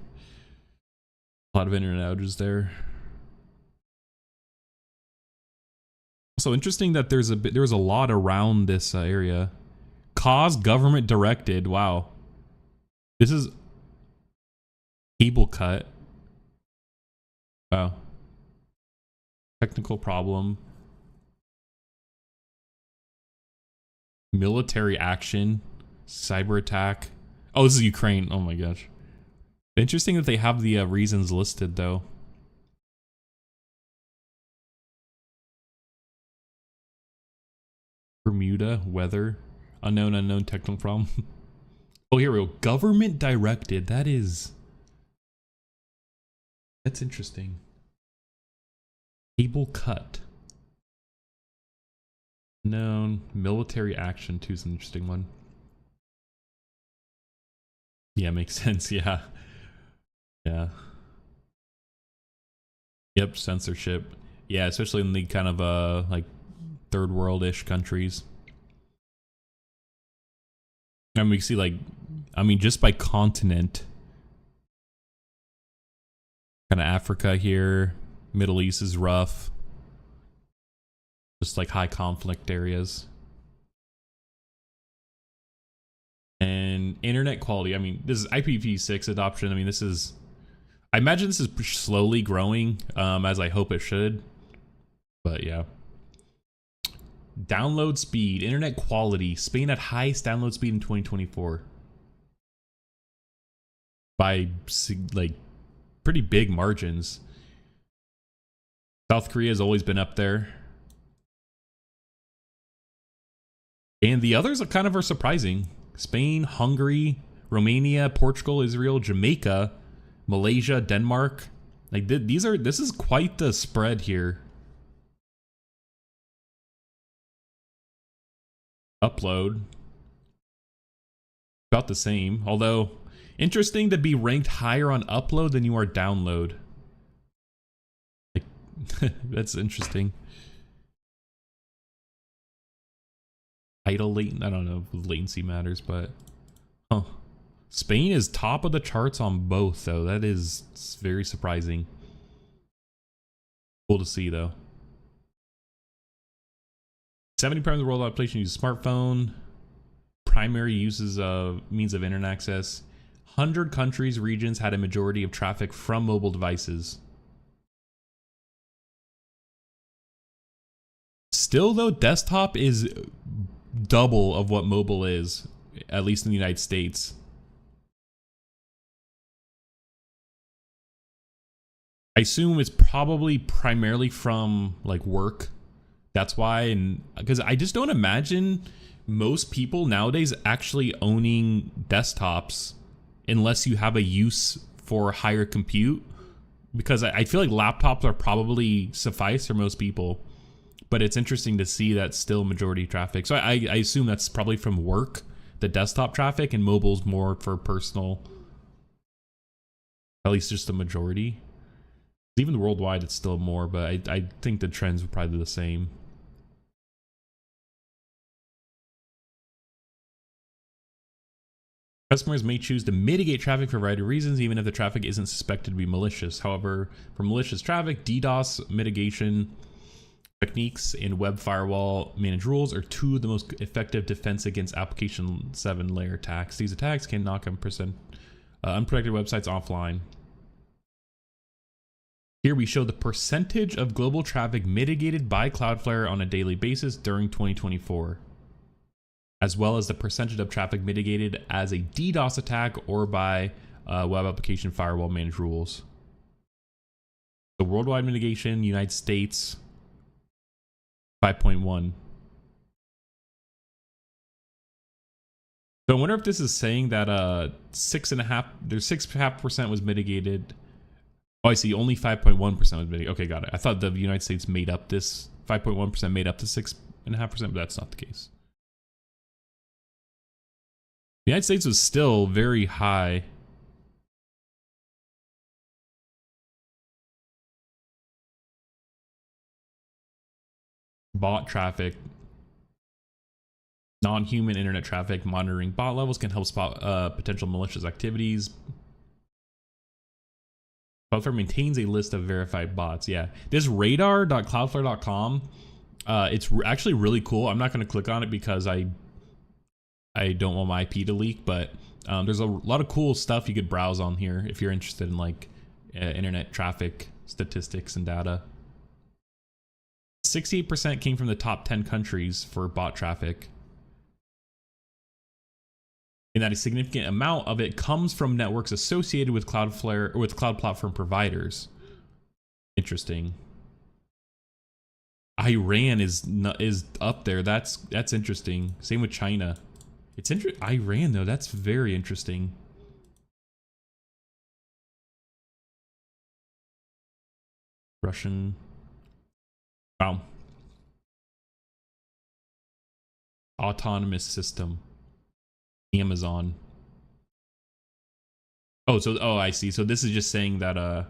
A lot of internet outages there. So interesting that there was a lot around this area. cause government directed. Wow. This is cable cut. Wow. Technical problem. Military action. Cyber attack. Oh, this is Ukraine. Oh my gosh. Interesting that they have the reasons listed though. Bermuda, weather, unknown technical problem. Oh, here we go. Government directed. That's interesting. Cable cut. Known military action too is an interesting one. Yeah, makes sense. Yeah. Yeah. Yep, censorship. Yeah, especially in the kind of like third world-ish countries. I mean, we see like, I mean, just by continent, kind of Africa here, Middle East is rough. Just like high conflict areas. And internet quality. I mean, this is IPv6 adoption. I mean, this is, I imagine this is slowly growing, as I hope it should. But yeah. Download speed, internet quality. Spain had highest download speed in 2024. By like pretty big margins. South Korea has always been up there. And the others are kind of surprising. Spain, Hungary, Romania, Portugal, Israel, Jamaica, Malaysia, Denmark. Like this is quite the spread here. Upload. About the same. Although, interesting to be ranked higher on upload than you are download. Like, that's interesting. Idle latent. I don't know if latency matters, but huh. Spain is top of the charts on both, though. That is very surprising. Cool to see, though. 70% of the world population uses smartphone. Primary uses of means of internet access. 100 countries, regions had a majority of traffic from mobile devices. Still, though, desktop is double of what mobile is, at least in the United States. I assume it's probably primarily from like work. That's why, and because I just don't imagine most people nowadays actually owning desktops unless you have a use for higher compute, because I feel like laptops are probably suffice for most people. But it's interesting to see that still majority traffic. So I assume that's probably from work, the desktop traffic, and mobile's more for personal. At least just the majority. Even worldwide, it's still more, but I think the trends are probably the same. Customers may choose to mitigate traffic for a variety of reasons, even if the traffic isn't suspected to be malicious. However, for malicious traffic, DDoS mitigation techniques and web firewall managed rules are two of the most effective defense against application 7 layer attacks. These attacks can knock unprotected websites offline. Here we show the percentage of global traffic mitigated by Cloudflare on a daily basis during 2024, as well as the percentage of traffic mitigated as a DDoS attack or by web application firewall managed rules. The worldwide mitigation, United States, 5.1. So I wonder if this is saying that 6.5% was mitigated. Oh, I see. Only 5.1% was mitigated. Okay, got it. I thought the United States made up this 5.1% made up the 6.5%, but that's not the case. The United States was still very high. Bot traffic. Non-human internet traffic monitoring bot levels can help spot potential malicious activities. Cloudflare maintains a list of verified bots. Yeah, this radar.cloudflare.com, it's actually really cool. I'm not going to click on it because I I don't want my IP to leak, but there's a lot of cool stuff you could browse on here if you're interested in like internet traffic statistics and data. 68% came from the top 10 countries for bot traffic. And that a significant amount of it comes from networks associated with Cloudflare or with cloud platform providers. Interesting. Iran is up there. That's interesting. Same with China. It's Iran though. That's very interesting. Russian. Wow. Autonomous system. Amazon. Oh, I see. So this is just saying that I'm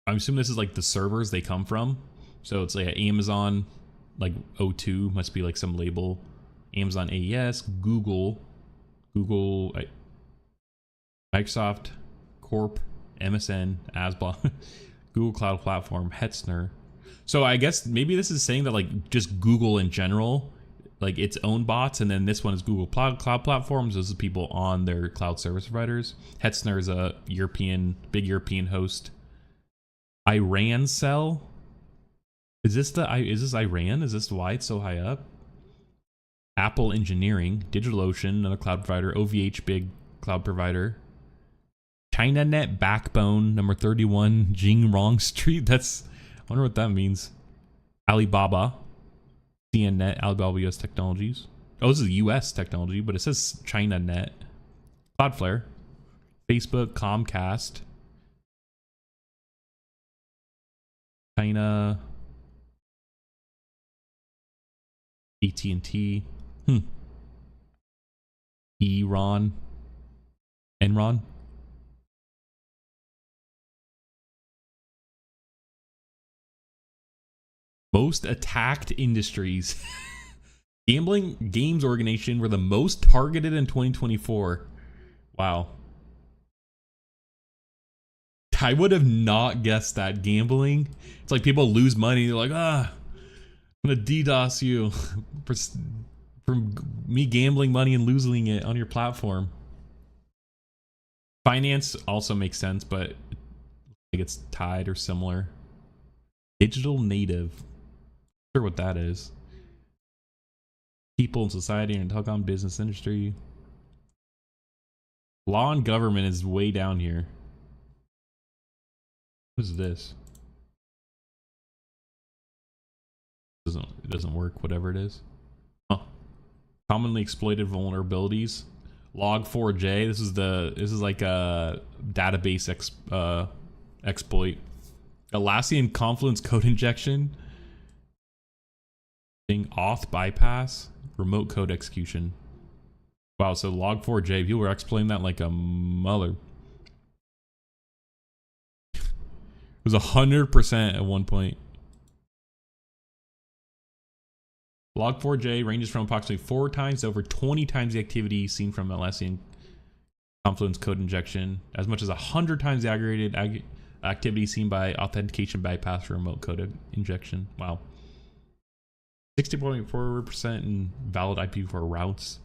assuming this is like the servers they come from. So it's like Amazon, like O2 must be like some label. Amazon AES, Google, Microsoft Corp, MSN, ASBA, Google Cloud Platform, Hetzner. So I guess maybe this is saying that like just Google in general, like its own bots, and then this one is Google Cloud Platforms. Those are people on their cloud service providers. Hetzner is a big European host. Iran cell. Is this Iran? Is this why it's so high up? Apple Engineering, DigitalOcean, another cloud provider. OVH, big cloud provider. ChinaNet Backbone, number 31, Jingrong Street. I wonder what that means. Alibaba. CNNet, Alibaba US Technologies. Oh, this is US technology, but it says ChinaNet. Cloudflare. Facebook, Comcast. China. AT&T. Enron. Most attacked industries. Gambling games organization were the most targeted in 2024. Wow. I would have not guessed that. Gambling. It's like people lose money. They're like, I'm gonna DDoS you from me gambling money and losing it on your platform. Finance also makes sense, but I think it's tied or similar. Digital native. Not sure what that is. People in society and telecom business industry. Law and government is way down here. What is this? It doesn't work, whatever it is. Commonly exploited vulnerabilities. Log4j. This is like a database exploit. Atlassian Confluence code injection. Auth bypass. Remote code execution. Wow, so log4j, people were exploiting that like a mother. It was 100% at one point. Log4j ranges from approximately 4 times to over 20 times the activity seen from Atlassian Confluence code injection, as much as 100 times the aggregated activity seen by authentication bypass or remote code injection. Wow. 60.4% in valid IPv4 routes.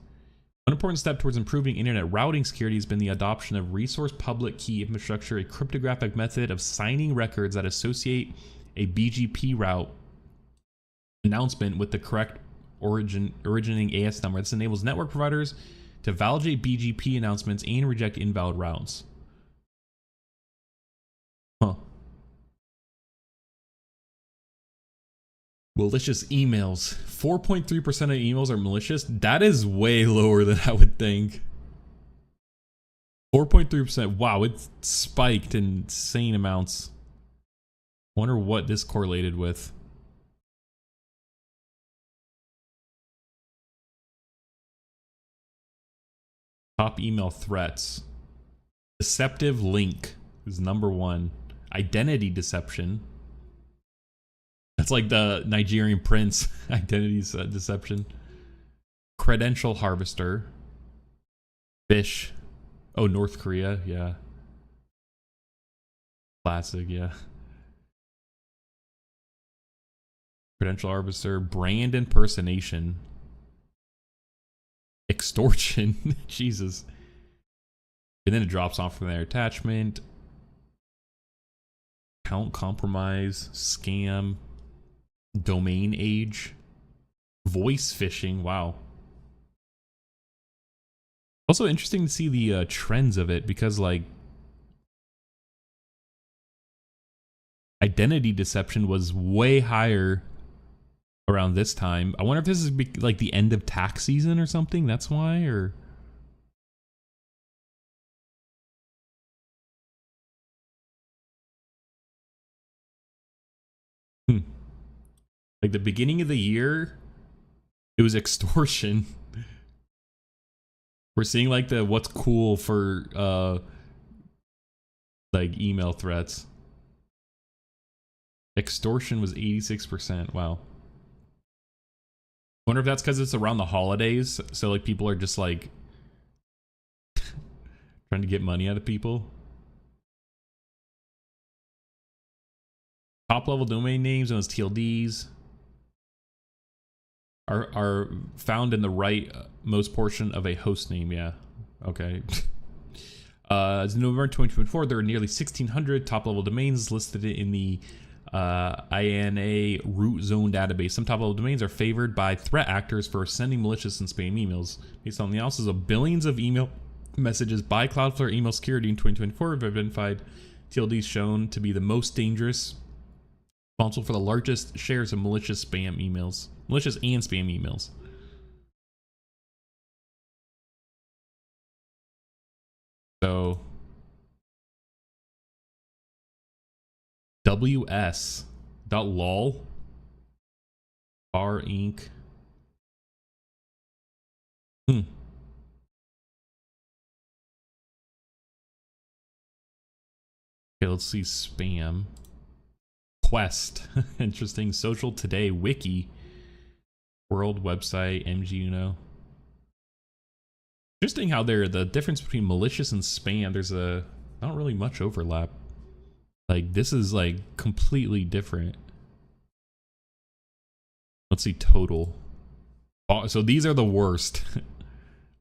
One important step towards improving internet routing security has been the adoption of resource public key infrastructure, a cryptographic method of signing records that associate a BGP route announcement with the correct originating AS number. This enables network providers to validate BGP announcements and reject invalid routes. Malicious emails. 4.3% of emails are malicious. That is way lower than I would think. 4.3%. Wow, it's spiked in insane amounts. Wonder what this correlated with. Top email threats. Deceptive link is number 1. Identity deception. That's like the Nigerian prince. Identity deception. Credential harvester. Fish. Oh, North Korea. Yeah. Classic. Yeah. credential arbiter, brand impersonation, extortion, Jesus. And then it drops off from there. Attachment, account compromise, scam, domain age, voice phishing. Wow. Also interesting to see the trends of it, because like identity deception was way higher around this time. I wonder if this is like the end of tax season or something. That's why, or like the beginning of the year, it was extortion. We're seeing like the what's cool for like email threats. Extortion was 86%. Wow. Wonder if that's because it's around the holidays, so like people are just like trying to get money out of people. Top level domain names, known as TLDs, are found in the rightmost portion of a host name. Yeah. Okay. As of November 2024, there are nearly 1,600 top level domains listed in the INA root zone database. Some top level domains are favored by threat actors for sending malicious and spam emails. Based on the analysis of billions of email messages by Cloudflare email security in 2024, have identified TLDs shown to be the most dangerous, responsible for the largest shares of malicious spam emails, malicious and spam emails. So ws.lol, bar inc. Okay, let's see spam. Quest. Interesting. Social Today, Wiki, World website, MGUno. Interesting how the difference between malicious and spam, there's not really much overlap. Like this is like completely different. Let's see total. So these are the worst.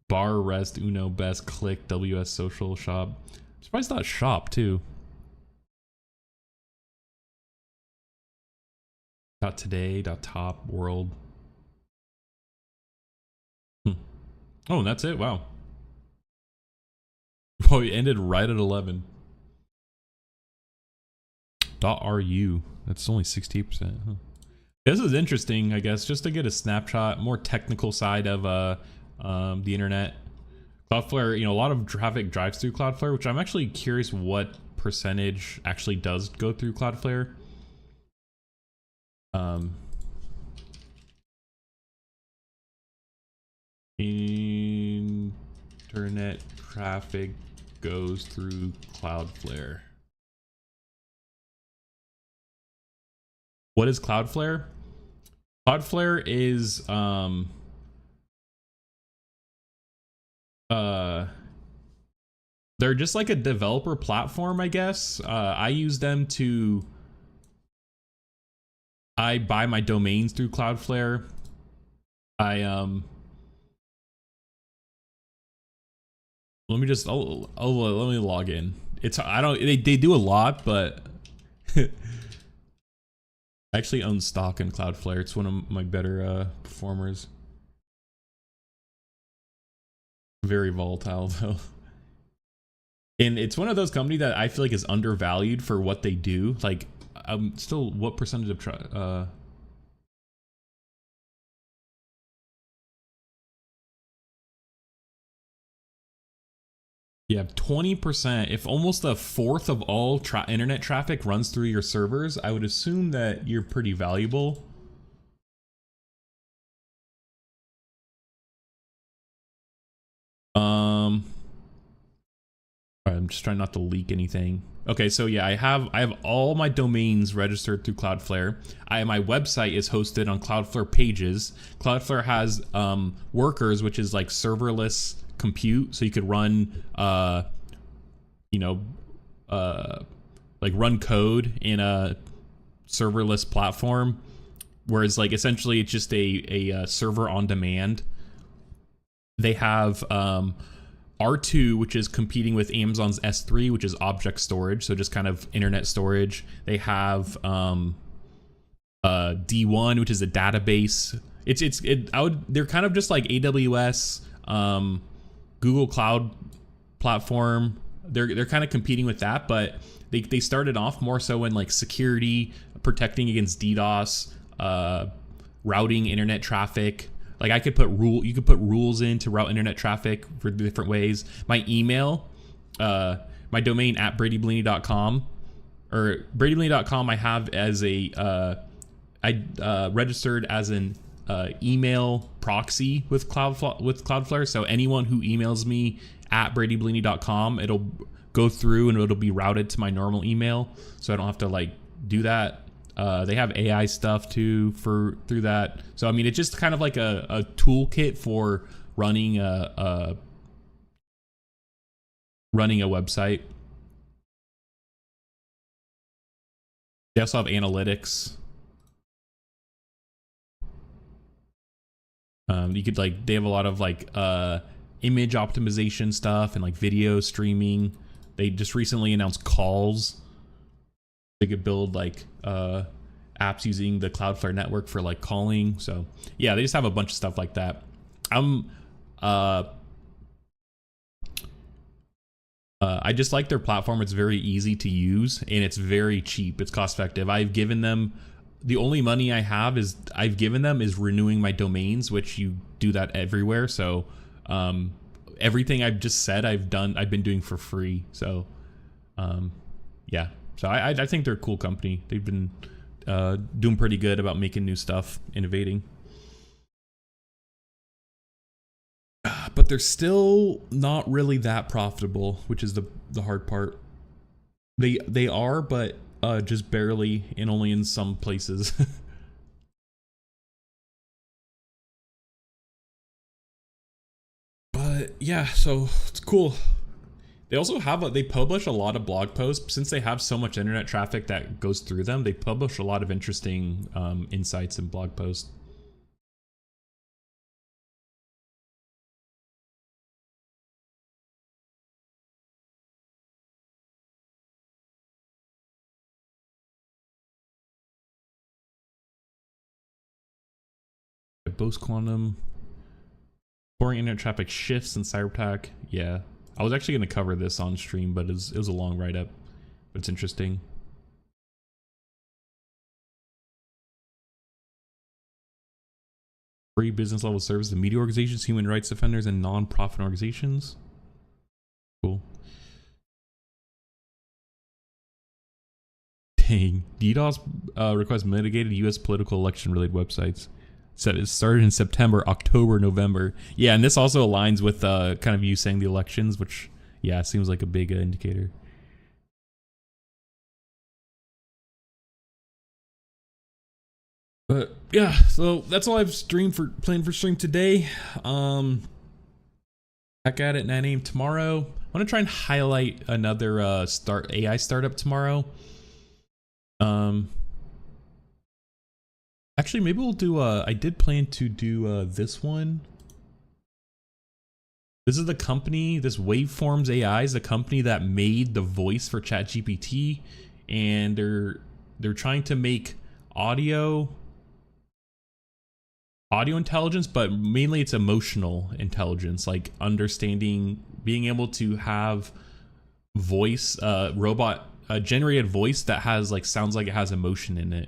Bar, Rest, Uno, Best, Click, WS, Social, Shop. I'm surprised not Shop too. .today, .top, World. Oh, and that's it. Wow. Oh, it ended right at 11. .ru. That's only 68%. Huh. This is interesting, I guess, just to get a snapshot, more technical side of the internet. Cloudflare, a lot of traffic drives through Cloudflare, which I'm actually curious what percentage actually does go through Cloudflare. Internet traffic goes through Cloudflare. What is Cloudflare? Cloudflare is they're just like a developer platform, I guess. I use them I buy my domains through Cloudflare. Let me log in. They do a lot, but I actually own stock in Cloudflare. It's one of my better performers. Very volatile though. And it's one of those companies that I feel like is undervalued for what they do. Like, still, what percentage of yeah, 20%. If almost a fourth of all internet traffic runs through your servers, I would assume that you're pretty valuable. I'm just trying not to leak anything. Okay, so yeah, I have all my domains registered through Cloudflare. My website is hosted on Cloudflare Pages. Cloudflare has workers, which is like serverless compute, so you could run like run code in a serverless platform. whereas like essentially it's just a server on demand. They have R2, which is competing with Amazon's S3, which is object storage, so just kind of internet storage. They have D1, which is a database. They're kind of just like AWS, Google Cloud Platform. They're kind of competing with that, but they started off more so in like security, protecting against DDoS, routing internet traffic. Like you could put rules in to route internet traffic for different ways. My email, my domain at bradybellini.com or bradybellini.com, I have as I registered as an email proxy with Cloudflare. So anyone who emails me at bradybellini.com, it'll go through and it'll be routed to my normal email, so I don't have to like do that. They have AI stuff too through that. So I mean, it's just kind of like a toolkit for running a website. They also have analytics. You could like, they have a lot of like image optimization stuff and like video streaming. They just recently announced calls. They could build like apps using the Cloudflare network for like calling. So yeah, they just have a bunch of stuff like that. I just like their platform. It's very easy to use and it's very cheap. It's cost effective. I've given them, the only money I've given them is renewing my domains, which you do that everywhere. So everything I've just said I've been doing for free. So yeah. So I think they're a cool company. They've been doing pretty good about making new stuff, innovating. But they're still not really that profitable, which is the hard part. They are, but just barely, and only in some places. But yeah, so it's cool. They also have they publish a lot of blog posts. Since they have so much internet traffic that goes through them, they publish a lot of interesting insights and blog posts. Bose Quantum, pouring internet traffic shifts in cyber attack. Yeah, I was actually going to cover this on stream, but it was a long write-up. But it's interesting. Free business level service to media organizations, human rights defenders, and non-profit organizations. Cool. Dang. DDoS requests mitigated U.S. political election-related websites. Said it started in September, October, November. Yeah, and this also aligns with kind of you saying the elections, which, yeah, seems like a big indicator. But yeah, so that's all I've planned for stream today. Back at it 9 a.m. tomorrow. I want to try and highlight another AI startup tomorrow. Actually, maybe we'll do I did plan to do this one. This is the company, this Waveforms AI is the company that made the voice for ChatGPT, and they're trying to make audio intelligence, but mainly it's emotional intelligence, like understanding, being able to have voice, robot generated voice that has like sounds like it has emotion in it.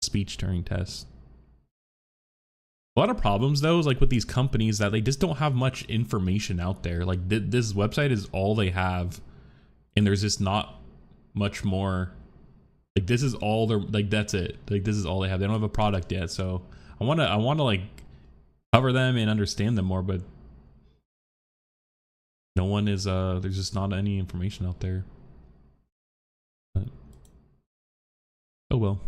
Speech Turing test. A lot of problems though is like with these companies that they just don't have much information out there. Like this website is all they have, and there's just not much more. Like this is all they're like, that's it. Like this is all they have. They don't have a product yet. So I want to like cover them and understand them more, but no one is there's just not any information out there. But, oh well.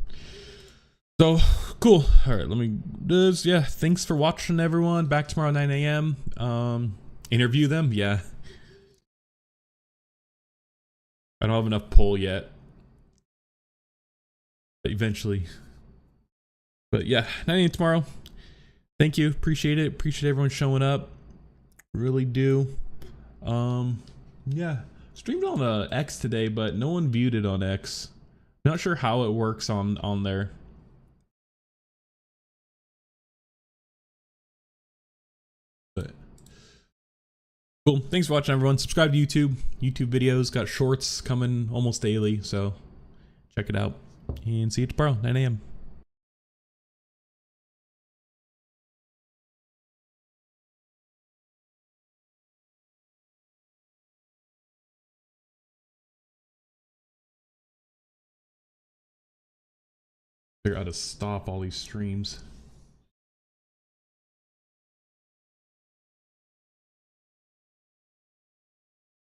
So cool. All right, let me just, yeah, thanks for watching everyone. Back tomorrow 9 a.m. Interview them. Yeah, I don't have enough poll yet. eventually. But yeah, 9 a.m. tomorrow. Thank you. Appreciate it. Appreciate everyone showing up. Really do. Yeah. Streamed on X today, but no one viewed it on X. Not sure how it works on there. But cool. Thanks for watching, everyone. Subscribe to YouTube. YouTube videos. Got shorts coming almost daily, so check it out. And see you tomorrow, 9 a.m. Figure out how to stop all these streams.